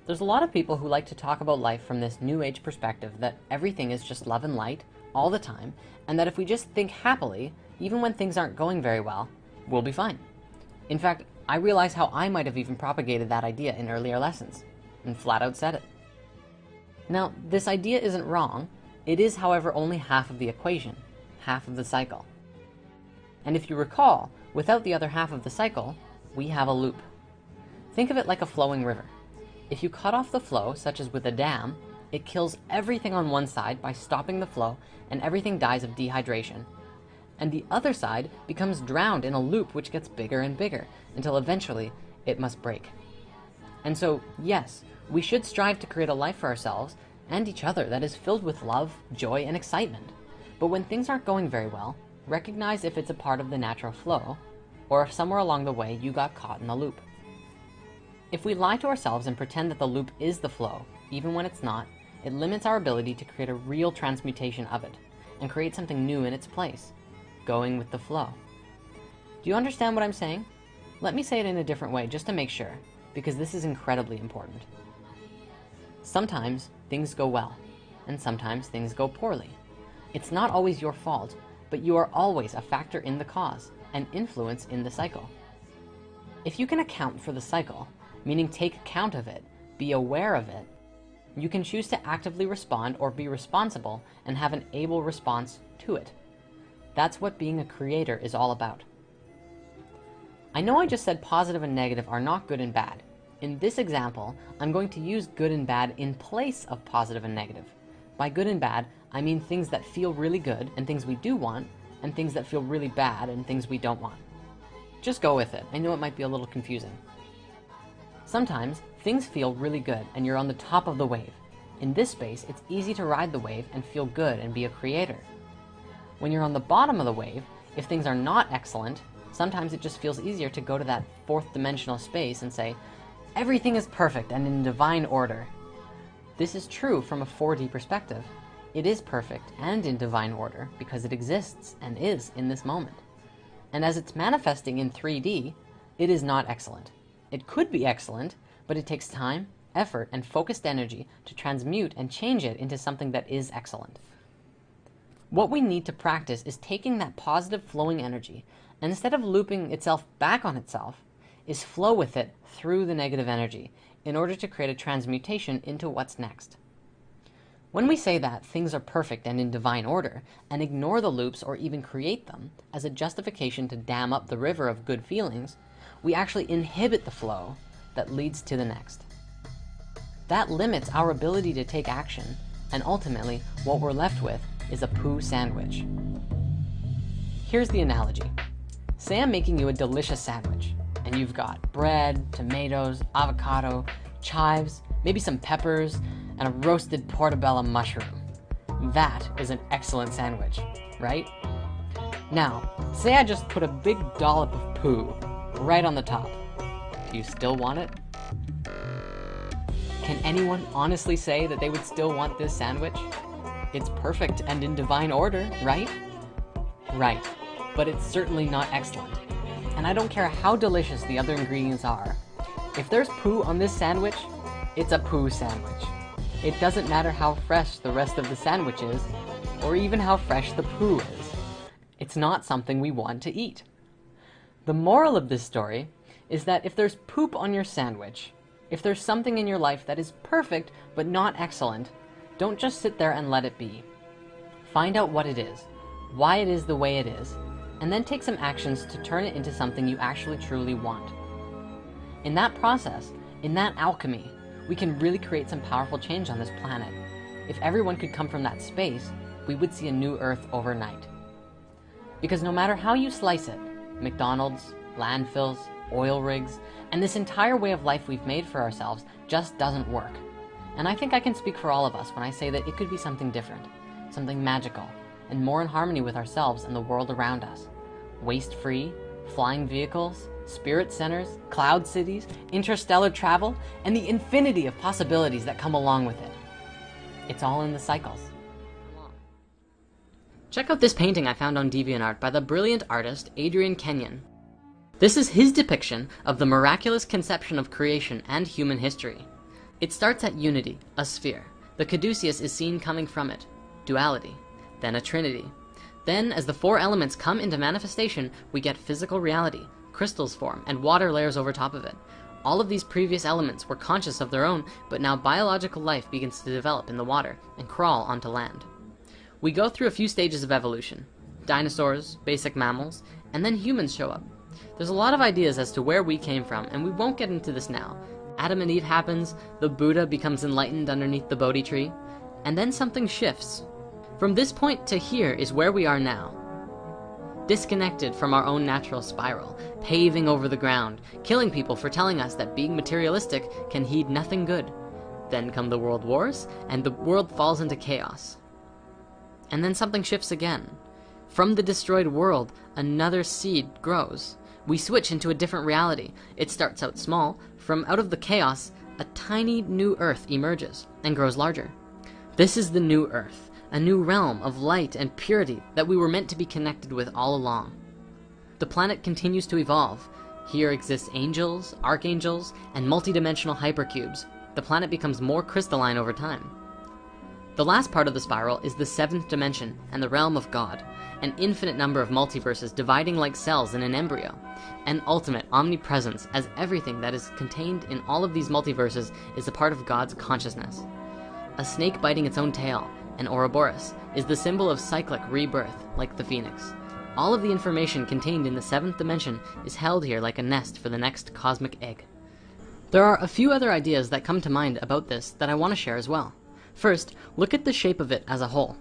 There's a lot of people who like to talk about life from this new age perspective that everything is just love and light all the time, and that if we just think happily, even when things aren't going very well, we'll be fine. In fact, I realize how I might have even propagated that idea in earlier lessons, and flat out said it. Now, this idea isn't wrong. It is, however, only half of the equation, half of the cycle. And if you recall, without the other half of the cycle, we have a loop. Think of it like a flowing river. If you cut off the flow, such as with a dam, it kills everything on one side by stopping the flow, and everything dies of dehydration. And the other side becomes drowned in a loop which gets bigger and bigger, until eventually it must break. And so, yes, we should strive to create a life for ourselves and each other that is filled with love, joy, and excitement. But when things aren't going very well, recognize if it's a part of the natural flow, or if somewhere along the way you got caught in the loop. If we lie to ourselves and pretend that the loop is the flow, even when it's not, it limits our ability to create a real transmutation of it, and create something new in its place, going with the flow. Do you understand what I'm saying? Let me say it in a different way just to make sure, because this is incredibly important. Sometimes things go well, and sometimes things go poorly. It's not always your fault, but you are always a factor in the cause, and influence in the cycle. If you can account for the cycle, meaning take account of it, be aware of it, you can choose to actively respond or be responsible and have an able response to it. That's what being a creator is all about. I know I just said positive and negative are not good and bad. In this example, I'm going to use good and bad in place of positive and negative. By good and bad, I mean things that feel really good and things we do want, and things that feel really bad and things we don't want. Just go with it. I know it might be a little confusing. Sometimes things feel really good and you're on the top of the wave. In this space, it's easy to ride the wave and feel good and be a creator. When you're on the bottom of the wave, if things are not excellent, sometimes it just feels easier to go to that fourth dimensional space and say, everything is perfect and in divine order. This is true from a 4D perspective. It is perfect and in divine order because it exists and is in this moment. And as it's manifesting in 3D, it is not excellent. It could be excellent, but it takes time, effort, and focused energy to transmute and change it into something that is excellent. What we need to practice is taking that positive flowing energy, and instead of looping itself back on itself, is flow with it through the negative energy in order to create a transmutation into what's next. When we say that things are perfect and in divine order, and ignore the loops or even create them as a justification to dam up the river of good feelings, we actually inhibit the flow that leads to the next. That limits our ability to take action, and ultimately, what we're left with is a poo sandwich. Here's the analogy. Say I'm making you a delicious sandwich, and you've got bread, tomatoes, avocado, chives, maybe some peppers, and a roasted portobello mushroom. That is an excellent sandwich, right? Now, say I just put a big dollop of poo right on the top. Do you still want it? Can anyone honestly say that they would still want this sandwich? It's perfect and in divine order, right? Right, but it's certainly not excellent. And I don't care how delicious the other ingredients are. If there's poo on this sandwich, it's a poo sandwich. It doesn't matter how fresh the rest of the sandwich is, or even how fresh the poo is. It's not something we want to eat. The moral of this story is that if there's poop on your sandwich, if there's something in your life that is perfect but not excellent, don't just sit there and let it be. Find out what it is, why it is the way it is, and then take some actions to turn it into something you actually truly want. In that process, in that alchemy, we can really create some powerful change on this planet. If everyone could come from that space, we would see a new Earth overnight. Because no matter how you slice it, McDonald's, landfills, oil rigs, and this entire way of life we've made for ourselves just doesn't work. And I think I can speak for all of us when I say that it could be something different, something magical, and more in harmony with ourselves and the world around us. Waste-free, flying vehicles, spirit centers, cloud cities, interstellar travel, and the infinity of possibilities that come along with it. It's all in the cycles. Check out this painting I found on DeviantArt by the brilliant artist Adrian Kenyon. This is his depiction of the miraculous conception of creation and human history. It starts at unity, a sphere. The caduceus is seen coming from it, duality, then a trinity. Then, as the four elements come into manifestation, we get physical reality, crystals form, and water layers over top of it. All of these previous elements were conscious of their own, but now biological life begins to develop in the water and crawl onto land. We go through a few stages of evolution. Dinosaurs, basic mammals, and then humans show up. There's a lot of ideas as to where we came from, and we won't get into this now. Adam and Eve happens, the Buddha becomes enlightened underneath the Bodhi tree, and then something shifts. From this point to here is where we are now. Disconnected from our own natural spiral, paving over the ground, killing people for telling us that being materialistic can heed nothing good. Then come the world wars, and the world falls into chaos. And then something shifts again. From the destroyed world, another seed grows. We switch into a different reality. It starts out small. From out of the chaos, a tiny new Earth emerges and grows larger. This is the new Earth, a new realm of light and purity that we were meant to be connected with all along. The planet continues to evolve. Here exist angels, archangels, and multidimensional hypercubes. The planet becomes more crystalline over time. The last part of the spiral is the 7th dimension and the realm of God, an infinite number of multiverses dividing like cells in an embryo, an ultimate omnipresence, as everything that is contained in all of these multiverses is a part of God's consciousness. A snake biting its own tail, an Ouroboros, is the symbol of cyclic rebirth, like the phoenix. All of the information contained in the 7th dimension is held here like a nest for the next cosmic egg. There are a few other ideas that come to mind about this that I want to share as well. First, look at the shape of it as a whole.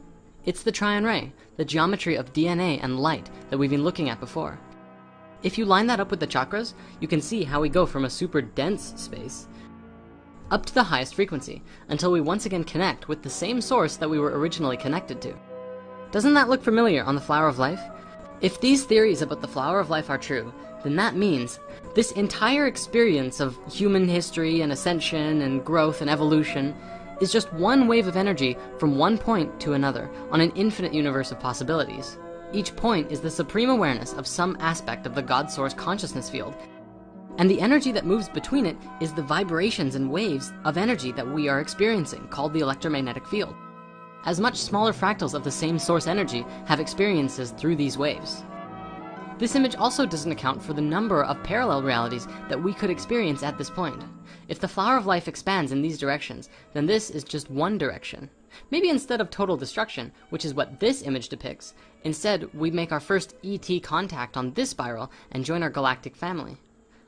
It's the triune ray, the geometry of DNA and light that we've been looking at before. If you line that up with the chakras, you can see how we go from a super dense space up to the highest frequency, until we once again connect with the same source that we were originally connected to. Doesn't that look familiar on the flower of life? If these theories about the flower of life are true, then that means this entire experience of human history and ascension and growth and evolution is just one wave of energy from one point to another on an infinite universe of possibilities. Each point is the supreme awareness of some aspect of the God Source consciousness field, and the energy that moves between it is the vibrations and waves of energy that we are experiencing, called the electromagnetic field. As much smaller fractals of the same source energy have experiences through these waves. This image also doesn't account for the number of parallel realities that we could experience at this point. If the flower of life expands in these directions, then this is just one direction. Maybe instead of total destruction, which is what this image depicts, instead we make our first ET contact on this spiral and join our galactic family.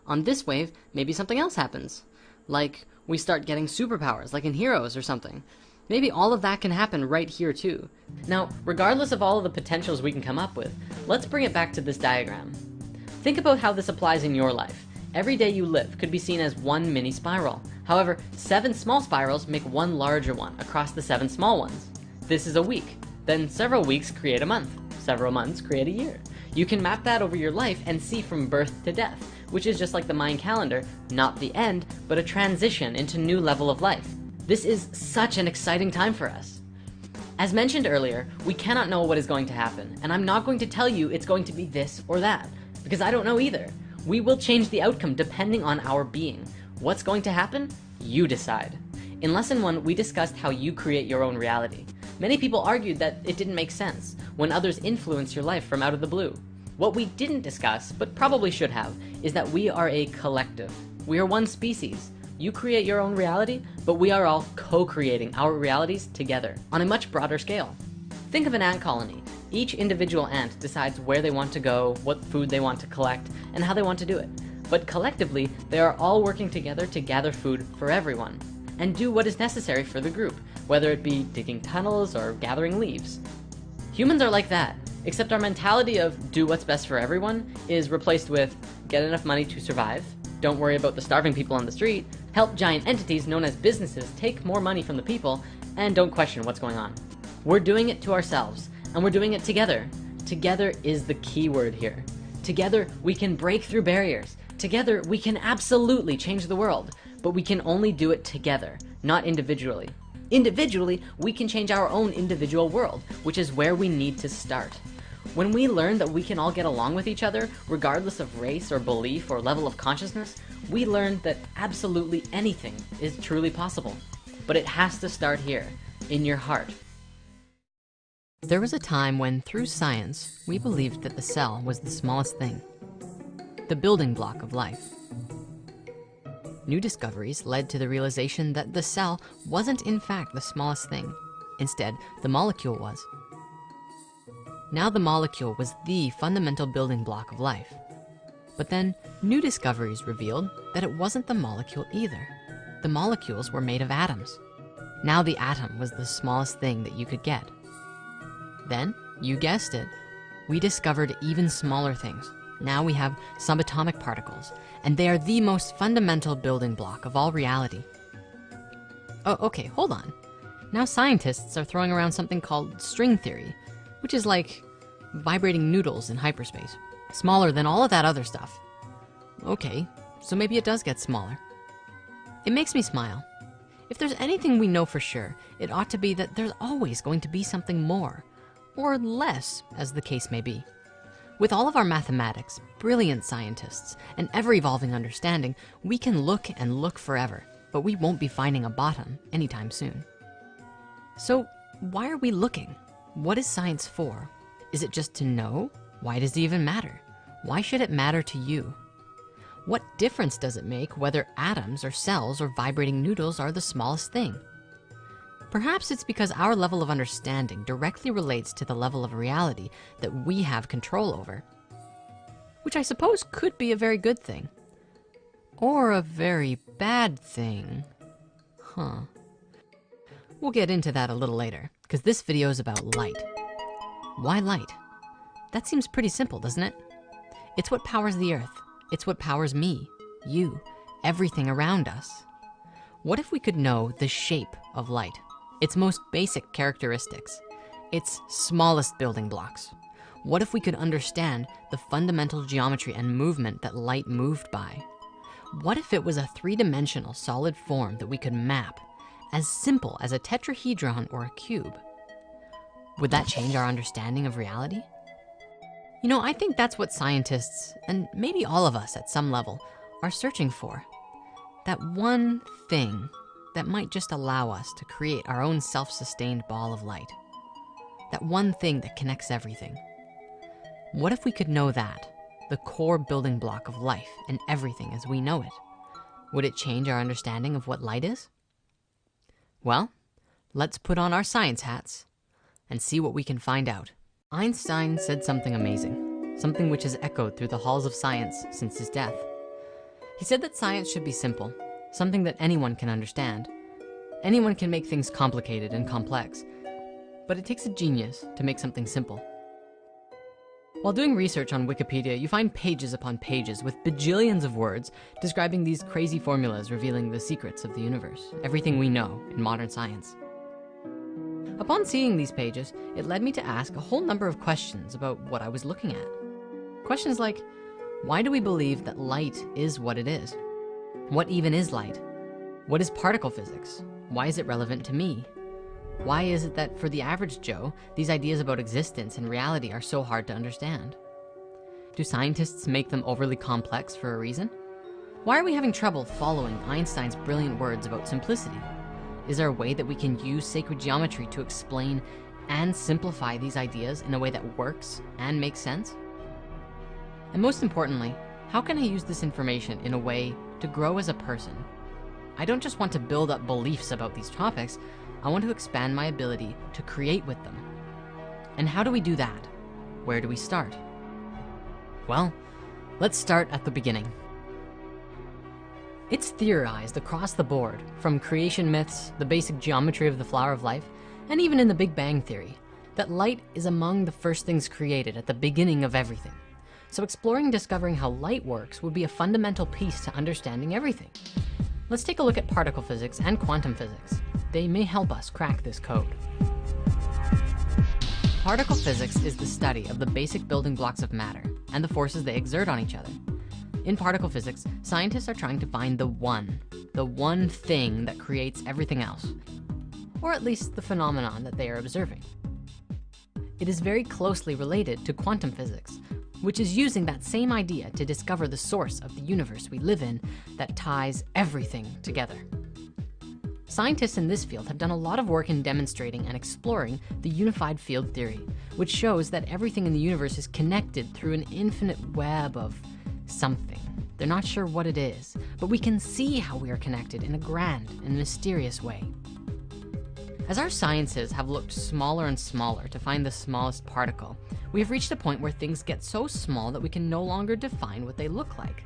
On this wave, maybe something else happens. Like we start getting superpowers, like in Heroes or something. Maybe all of that can happen right here too. Now, regardless of all of the potentials we can come up with, let's bring it back to this diagram. Think about how this applies in your life. Every day you live could be seen as one mini spiral. However, 7 small spirals make one larger one across the 7 small ones. This is a week. Then several weeks create a month. Several months create a year. You can map that over your life and see from birth to death, which is just like the Mayan calendar, not the end, but a transition into new level of life. This is such an exciting time for us. As mentioned earlier, we cannot know what is going to happen, and I'm not going to tell you it's going to be this or that, because I don't know either. We will change the outcome depending on our being. What's going to happen? You decide. In lesson 1, we discussed how you create your own reality. Many people argued that it didn't make sense when others influence your life from out of the blue. What we didn't discuss, but probably should have, is that we are a collective. We are one species. You create your own reality, but we are all co-creating our realities together on a much broader scale. Think of an ant colony. Each individual ant decides where they want to go, what food they want to collect, and how they want to do it. But collectively, they are all working together to gather food for everyone and do what is necessary for the group, whether it be digging tunnels or gathering leaves. Humans are like that, except our mentality of do what's best for everyone is replaced with get enough money to survive, don't worry about the starving people on the street, help giant entities known as businesses take more money from the people, and don't question what's going on. We're doing it to ourselves, and we're doing it together. Together is the key word here. Together we can break through barriers. Together we can absolutely change the world, but we can only do it together, not individually. Individually, we can change our own individual world, which is where we need to start. When we learn that we can all get along with each other, regardless of race or belief or level of consciousness, we learn that absolutely anything is truly possible. But it has to start here, in your heart. There was a time when, through science, we believed that the cell was the smallest thing, the building block of life. New discoveries led to the realization that the cell wasn't in fact the smallest thing. Instead, the molecule was. Now the molecule was the fundamental building block of life. But then, new discoveries revealed that it wasn't the molecule either. The molecules were made of atoms. Now the atom was the smallest thing that you could get. Then, you guessed it, we discovered even smaller things. Now we have subatomic particles, and they are the most fundamental building block of all reality. Oh, okay, hold on. Now scientists are throwing around something called string theory, which is like vibrating noodles in hyperspace, smaller than all of that other stuff. Okay, so maybe it does get smaller. It makes me smile. If there's anything we know for sure, it ought to be that there's always going to be something more, or less, as the case may be. With all of our mathematics, brilliant scientists, and ever-evolving understanding, we can look and look forever, but we won't be finding a bottom anytime soon. So why are we looking? What is science for? Is it just to know? Why does it even matter? Why should it matter to you? What difference does it make whether atoms or cells or vibrating noodles are the smallest thing? Perhaps it's because our level of understanding directly relates to the level of reality that we have control over, which I suppose could be a very good thing. Or a very bad thing, huh? We'll get into that a little later, because this video is about light. Why light? That seems pretty simple, doesn't it? It's what powers the earth. It's what powers me, you, everything around us. What if we could know the shape of light, its most basic characteristics, its smallest building blocks? What if we could understand the fundamental geometry and movement that light moved by? What if it was a three-dimensional solid form that we could map, as simple as a tetrahedron or a cube? Would that change our understanding of reality? You know, I think that's what scientists, and maybe all of us at some level, are searching for. That one thing that might just allow us to create our own self-sustained ball of light. That one thing that connects everything. What if we could know that, the core building block of life and everything as we know it? Would it change our understanding of what light is? Well, let's put on our science hats and see what we can find out. Einstein said something amazing, something which has echoed through the halls of science since his death. He said that science should be simple, something that anyone can understand. Anyone can make things complicated and complex, but it takes a genius to make something simple. While doing research on Wikipedia, you find pages upon pages with bajillions of words describing these crazy formulas revealing the secrets of the universe, everything we know in modern science. Upon seeing these pages, it led me to ask a whole number of questions about what I was looking at. Questions like, why do we believe that light is what it is? What even is light? What is particle physics? Why is it relevant to me? Why is it that for the average Joe, these ideas about existence and reality are so hard to understand? Do scientists make them overly complex for a reason? Why are we having trouble following Einstein's brilliant words about simplicity? Is there a way that we can use sacred geometry to explain and simplify these ideas in a way that works and makes sense? And most importantly, how can I use this information in a way to grow as a person? I don't just want to build up beliefs about these topics, I want to expand my ability to create with them. And how do we do that? Where do we start? Well, let's start at the beginning. It's theorized across the board, from creation myths, the basic geometry of the flower of life, and even in the Big Bang Theory, that light is among the first things created at the beginning of everything. So exploring and discovering how light works would be a fundamental piece to understanding everything. Let's take a look at particle physics and quantum physics. They may help us crack this code. Particle physics is the study of the basic building blocks of matter and the forces they exert on each other. In particle physics, scientists are trying to find the one thing that creates everything else, or at least the phenomenon that they are observing. It is very closely related to quantum physics, which is using that same idea to discover the source of the universe we live in that ties everything together. Scientists in this field have done a lot of work in demonstrating and exploring the unified field theory, which shows that everything in the universe is connected through an infinite web of something. They're not sure what it is, but we can see how we are connected in a grand and mysterious way. As our sciences have looked smaller and smaller to find the smallest particle, we have reached a point where things get so small that we can no longer define what they look like.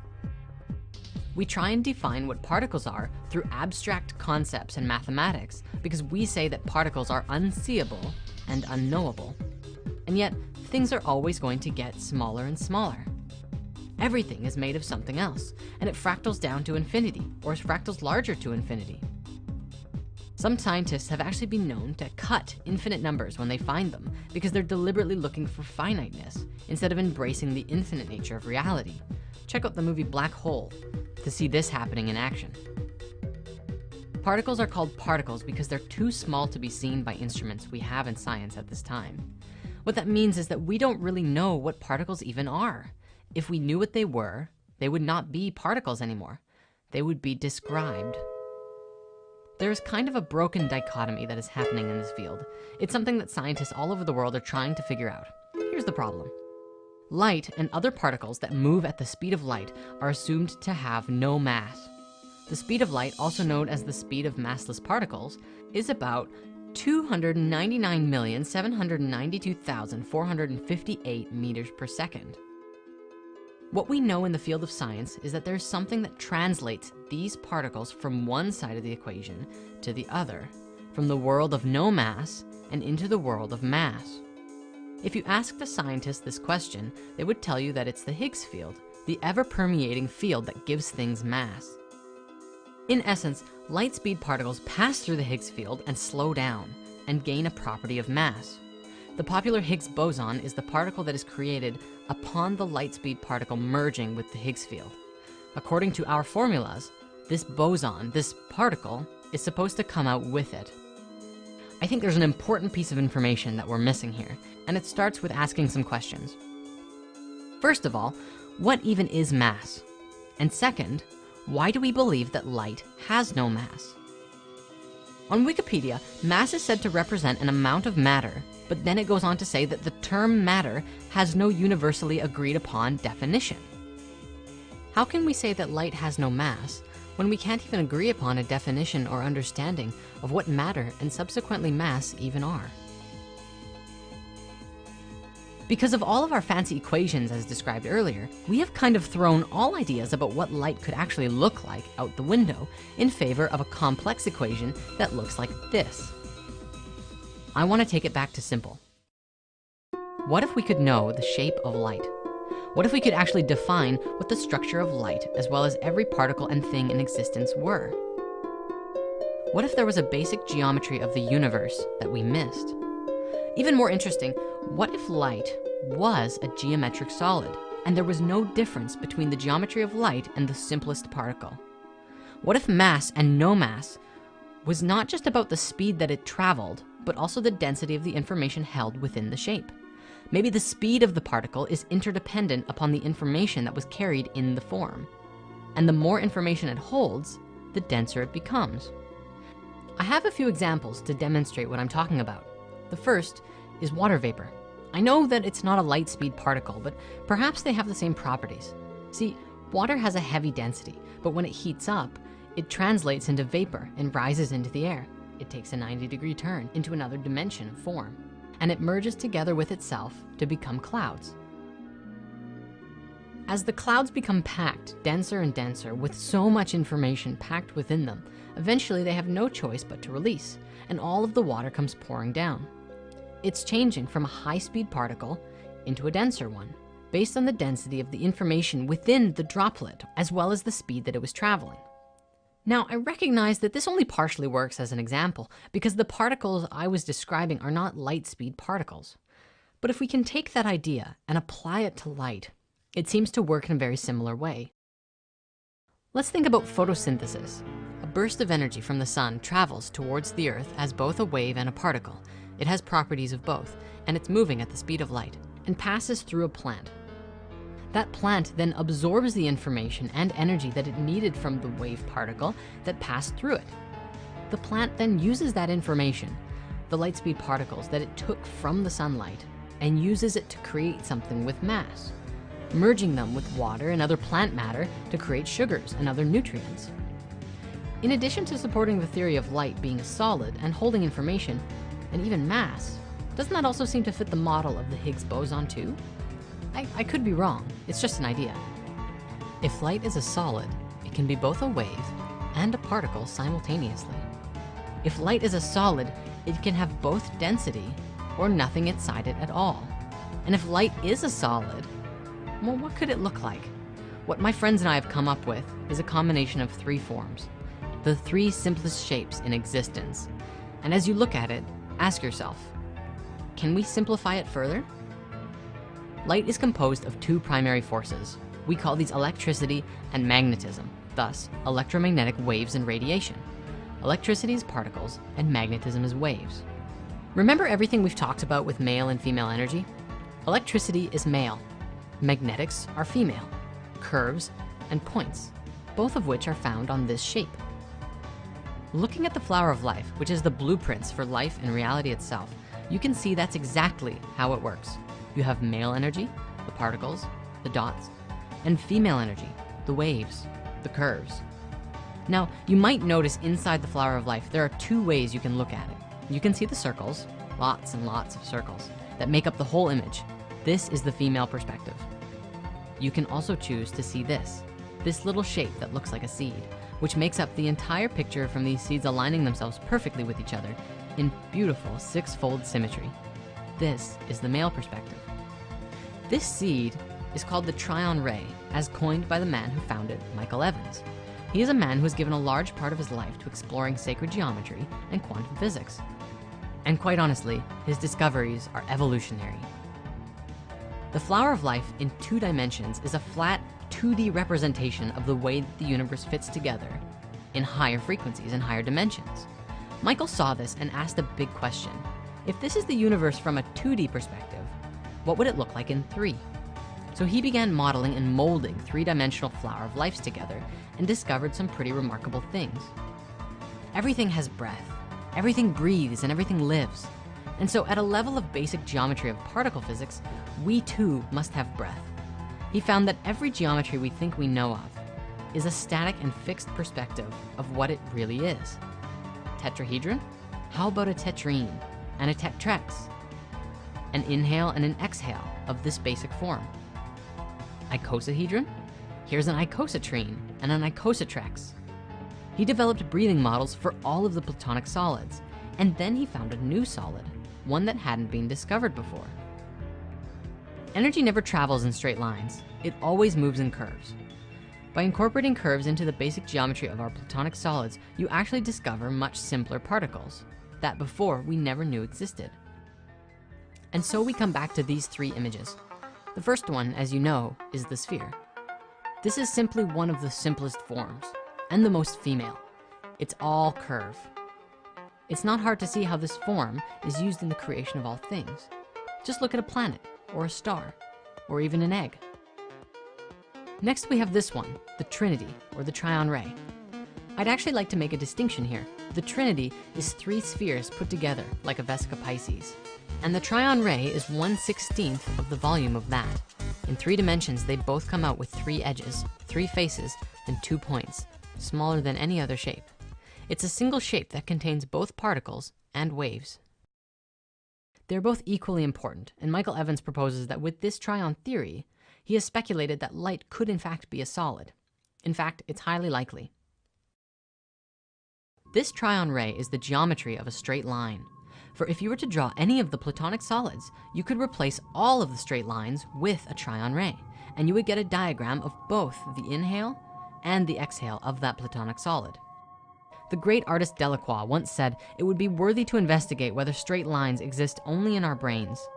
We try and define what particles are through abstract concepts and mathematics because we say that particles are unseeable and unknowable. And yet, things are always going to get smaller and smaller. Everything is made of something else, and it fractals down to infinity, or fractals larger to infinity. Some scientists have actually been known to cut infinite numbers when they find them because they're deliberately looking for finiteness instead of embracing the infinite nature of reality. Check out the movie Black Hole to see this happening in action. Particles are called particles because they're too small to be seen by instruments we have in science at this time. What that means is that we don't really know what particles even are. If we knew what they were, they would not be particles anymore. They would be described. There's kind of a broken dichotomy that is happening in this field. It's something that scientists all over the world are trying to figure out. Here's the problem. Light and other particles that move at the speed of light are assumed to have no mass. The speed of light, also known as the speed of massless particles, is about 299,792,458 meters per second. What we know in the field of science is that there's something that translates these particles from one side of the equation to the other, from the world of no mass and into the world of mass. If you ask the scientists this question, they would tell you that it's the Higgs field, the ever-permeating field that gives things mass. In essence, light speed particles pass through the Higgs field and slow down and gain a property of mass. The popular Higgs boson is the particle that is created upon the light speed particle merging with the Higgs field. According to our formulas, this boson, this particle, is supposed to come out with it. I think there's an important piece of information that we're missing here, and it starts with asking some questions. First of all, what even is mass? And second, why do we believe that light has no mass? On Wikipedia, mass is said to represent an amount of matter, but then it goes on to say that the term matter has no universally agreed upon definition. How can we say that light has no mass when we can't even agree upon a definition or understanding of what matter and subsequently mass even are? Because of all of our fancy equations as described earlier, we have kind of thrown all ideas about what light could actually look like out the window in favor of a complex equation that looks like this. I want to take it back to simple. What if we could know the shape of light? What if we could actually define what the structure of light, as well as every particle and thing in existence, were? What if there was a basic geometry of the universe that we missed? Even more interesting, what if light was a geometric solid and there was no difference between the geometry of light and the simplest particle? What if mass and no mass was not just about the speed that it traveled, but also the density of the information held within the shape? Maybe the speed of the particle is interdependent upon the information that was carried in the form. And the more information it holds, the denser it becomes. I have a few examples to demonstrate what I'm talking about. The first is water vapor. I know that it's not a light speed particle, but perhaps they have the same properties. See, water has a heavy density, but when it heats up, it translates into vapor and rises into the air. It takes a 90-degree turn into another dimension of form, and it merges together with itself to become clouds. As the clouds become packed, denser and denser, with so much information packed within them, eventually they have no choice but to release, and all of the water comes pouring down. It's changing from a high-speed particle into a denser one, based on the density of the information within the droplet, as well as the speed that it was traveling. Now, I recognize that this only partially works as an example because the particles I was describing are not light speed particles. But if we can take that idea and apply it to light, it seems to work in a very similar way. Let's think about photosynthesis. A burst of energy from the sun travels towards the earth as both a wave and a particle. It has properties of both, and it's moving at the speed of light and passes through a plant. That plant then absorbs the information and energy that it needed from the wave particle that passed through it. The plant then uses that information, the light speed particles that it took from the sunlight, and uses it to create something with mass, merging them with water and other plant matter to create sugars and other nutrients. In addition to supporting the theory of light being a solid and holding information, and even mass, doesn't that also seem to fit the model of the Higgs boson too? I could be wrong, it's just an idea. If light is a solid, it can be both a wave and a particle simultaneously. If light is a solid, it can have both density or nothing inside it at all. And if light is a solid, well, what could it look like? What my friends and I have come up with is a combination of three forms, the three simplest shapes in existence. And as you look at it, ask yourself, can we simplify it further? Light is composed of two primary forces. We call these electricity and magnetism, thus electromagnetic waves and radiation. Electricity is particles and magnetism is waves. Remember everything we've talked about with male and female energy? Electricity is male, magnetics are female, curves and points, both of which are found on this shape. Looking at the flower of life, which is the blueprints for life and reality itself, you can see that's exactly how it works. You have male energy, the particles, the dots, and female energy, the waves, the curves. Now, you might notice inside the flower of life, there are two ways you can look at it. You can see the circles, lots and lots of circles, that make up the whole image. This is the female perspective. You can also choose to see this little shape that looks like a seed, which makes up the entire picture from these seeds aligning themselves perfectly with each other in beautiful six-fold symmetry. This is the male perspective. This seed is called the Tryon ray, as coined by the man who found it, Michael Evans. He is a man who has given a large part of his life to exploring sacred geometry and quantum physics. And quite honestly, his discoveries are evolutionary. The flower of life in 2 dimensions is a flat 2D representation of the way that the universe fits together in higher frequencies and higher dimensions. Michael saw this and asked a big question. If this is the universe from a 2D perspective, what would it look like in 3? So he began modeling and molding 3-dimensional flower of lives together and discovered some pretty remarkable things. Everything has breath, everything breathes, and everything lives. And so at a level of basic geometry of particle physics, we too must have breath. He found that every geometry we think we know of is a static and fixed perspective of what it really is. Tetrahedron? How about a tetrene and a tetrax? An inhale and an exhale of this basic form. Icosahedron? Here's an icosatrene and an icosatrax. He developed breathing models for all of the platonic solids, and then he found a new solid, one that hadn't been discovered before. Energy never travels in straight lines. It always moves in curves. By incorporating curves into the basic geometry of our platonic solids, you actually discover much simpler particles that before we never knew existed. And so we come back to these 3 images. The first one, as you know, is the sphere. This is simply one of the simplest forms and the most female. It's all curve. It's not hard to see how this form is used in the creation of all things. Just look at a planet or a star or even an egg. Next, we have this one, the Trinity or the Tryon ray. I'd actually like to make a distinction here. The Trinity is 3 spheres put together like a Vesica Pisces, and the Tryon ray is 1/16 of the volume of that. In 3 dimensions, they both come out with 3 edges, 3 faces, and 2 points, smaller than any other shape. It's a single shape that contains both particles and waves. They're both equally important, and Michael Evans proposes that with this Tryon theory, he has speculated that light could in fact be a solid. In fact, it's highly likely. This Tryon ray is the geometry of a straight line. For if you were to draw any of the platonic solids, you could replace all of the straight lines with a Tryon ray, and you would get a diagram of both the inhale and the exhale of that platonic solid. The great artist Delacroix once said it would be worthy to investigate whether straight lines exist only in our brains.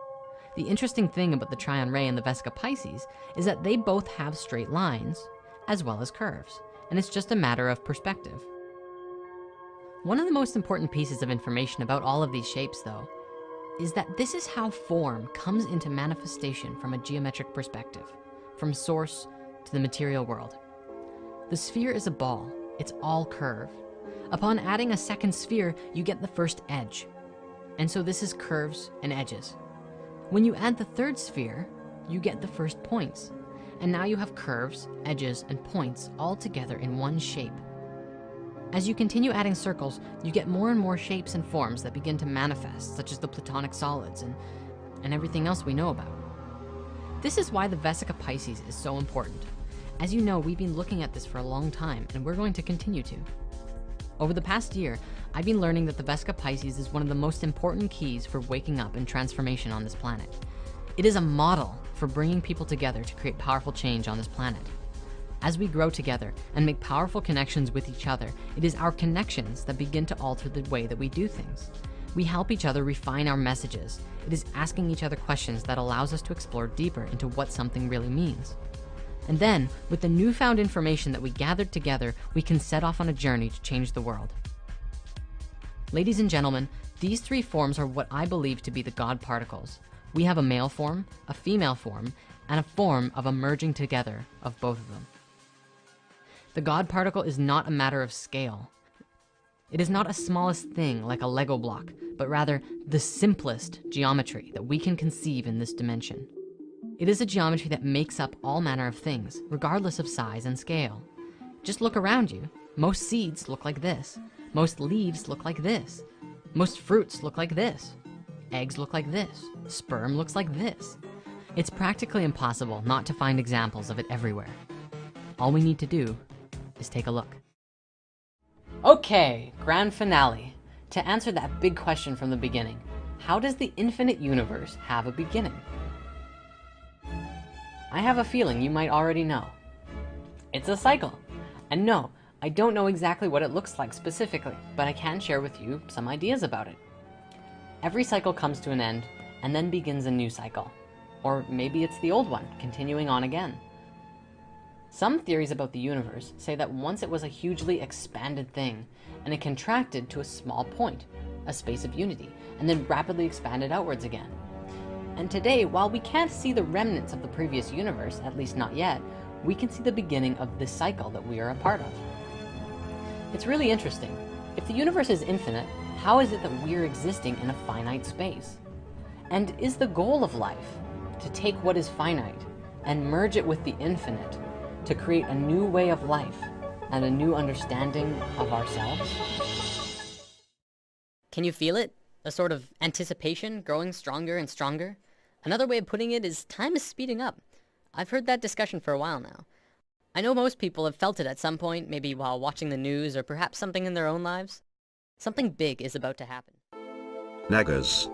The interesting thing about the Tryon ray and the Vesica Pisces is that they both have straight lines as well as curves, and it's just a matter of perspective. One of the most important pieces of information about all of these shapes, though, is that this is how form comes into manifestation from a geometric perspective, from source to the material world. The sphere is a ball, it's all curve. Upon adding a second sphere, you get the first edge. And so this is curves and edges. When you add the third sphere, you get the first points. And now you have curves, edges, and points all together in one shape. As you continue adding circles, you get more and more shapes and forms that begin to manifest, such as the platonic solids and everything else we know about. This is why the Vesica Pisces is so important. As you know, we've been looking at this for a long time, and we're going to continue to. Over the past year, I've been learning that the Vesica Pisces is one of the most important keys for waking up and transformation on this planet. It is a model for bringing people together to create powerful change on this planet. As we grow together and make powerful connections with each other, it is our connections that begin to alter the way that we do things. We help each other refine our messages. It is asking each other questions that allows us to explore deeper into what something really means. And then, with the newfound information that we gathered together, we can set off on a journey to change the world. Ladies and gentlemen, these 3 forms are what I believe to be the God particles. We have a male form, a female form, and a form of a merging together of both of them. The God particle is not a matter of scale. It is not a smallest thing like a Lego block, but rather the simplest geometry that we can conceive in this dimension. It is a geometry that makes up all manner of things, regardless of size and scale. Just look around you. Most seeds look like this. Most leaves look like this. Most fruits look like this. Eggs look like this. Sperm looks like this. It's practically impossible not to find examples of it everywhere. All we need to do is take a look. Okay, grand finale. To answer that big question from the beginning, how does the infinite universe have a beginning? I have a feeling you might already know. It's a cycle. And no, I don't know exactly what it looks like specifically, but I can share with you some ideas about it. Every cycle comes to an end and then begins a new cycle. Or maybe it's the old one, continuing on again. Some theories about the universe say that once it was a hugely expanded thing, and it contracted to a small point, a space of unity, and then rapidly expanded outwards again. And today, while we can't see the remnants of the previous universe, at least not yet, we can see the beginning of this cycle that we are a part of. It's really interesting. If the universe is infinite, how is it that we're existing in a finite space? And is the goal of life to take what is finite and merge it with the infinite to create a new way of life and a new understanding of ourselves? Can you feel it? A sort of anticipation growing stronger and stronger? Another way of putting it is time is speeding up. I've heard that discussion for a while now. I know most people have felt it at some point, maybe while watching the news or perhaps something in their own lives. Something big is about to happen. Nagas.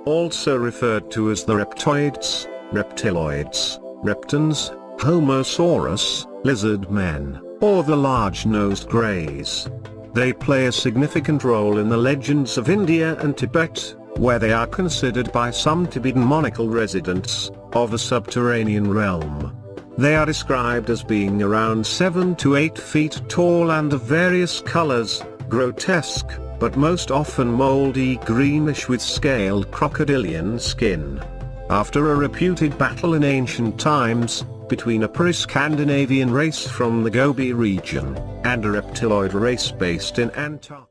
Also referred to as the reptoids, reptiloids, reptans, Homosaurus, lizard men, or the large-nosed greys. They play a significant role in the legends of India and Tibet, where they are considered by some Tibetan monarchical residents of the subterranean realm. They are described as being around 7 to 8 feet tall and of various colors, grotesque, but most often moldy greenish with scaled crocodilian skin. After a reputed battle in ancient times, between a pre-Scandinavian race from the Gobi region, and a reptiloid race based in Antarctica.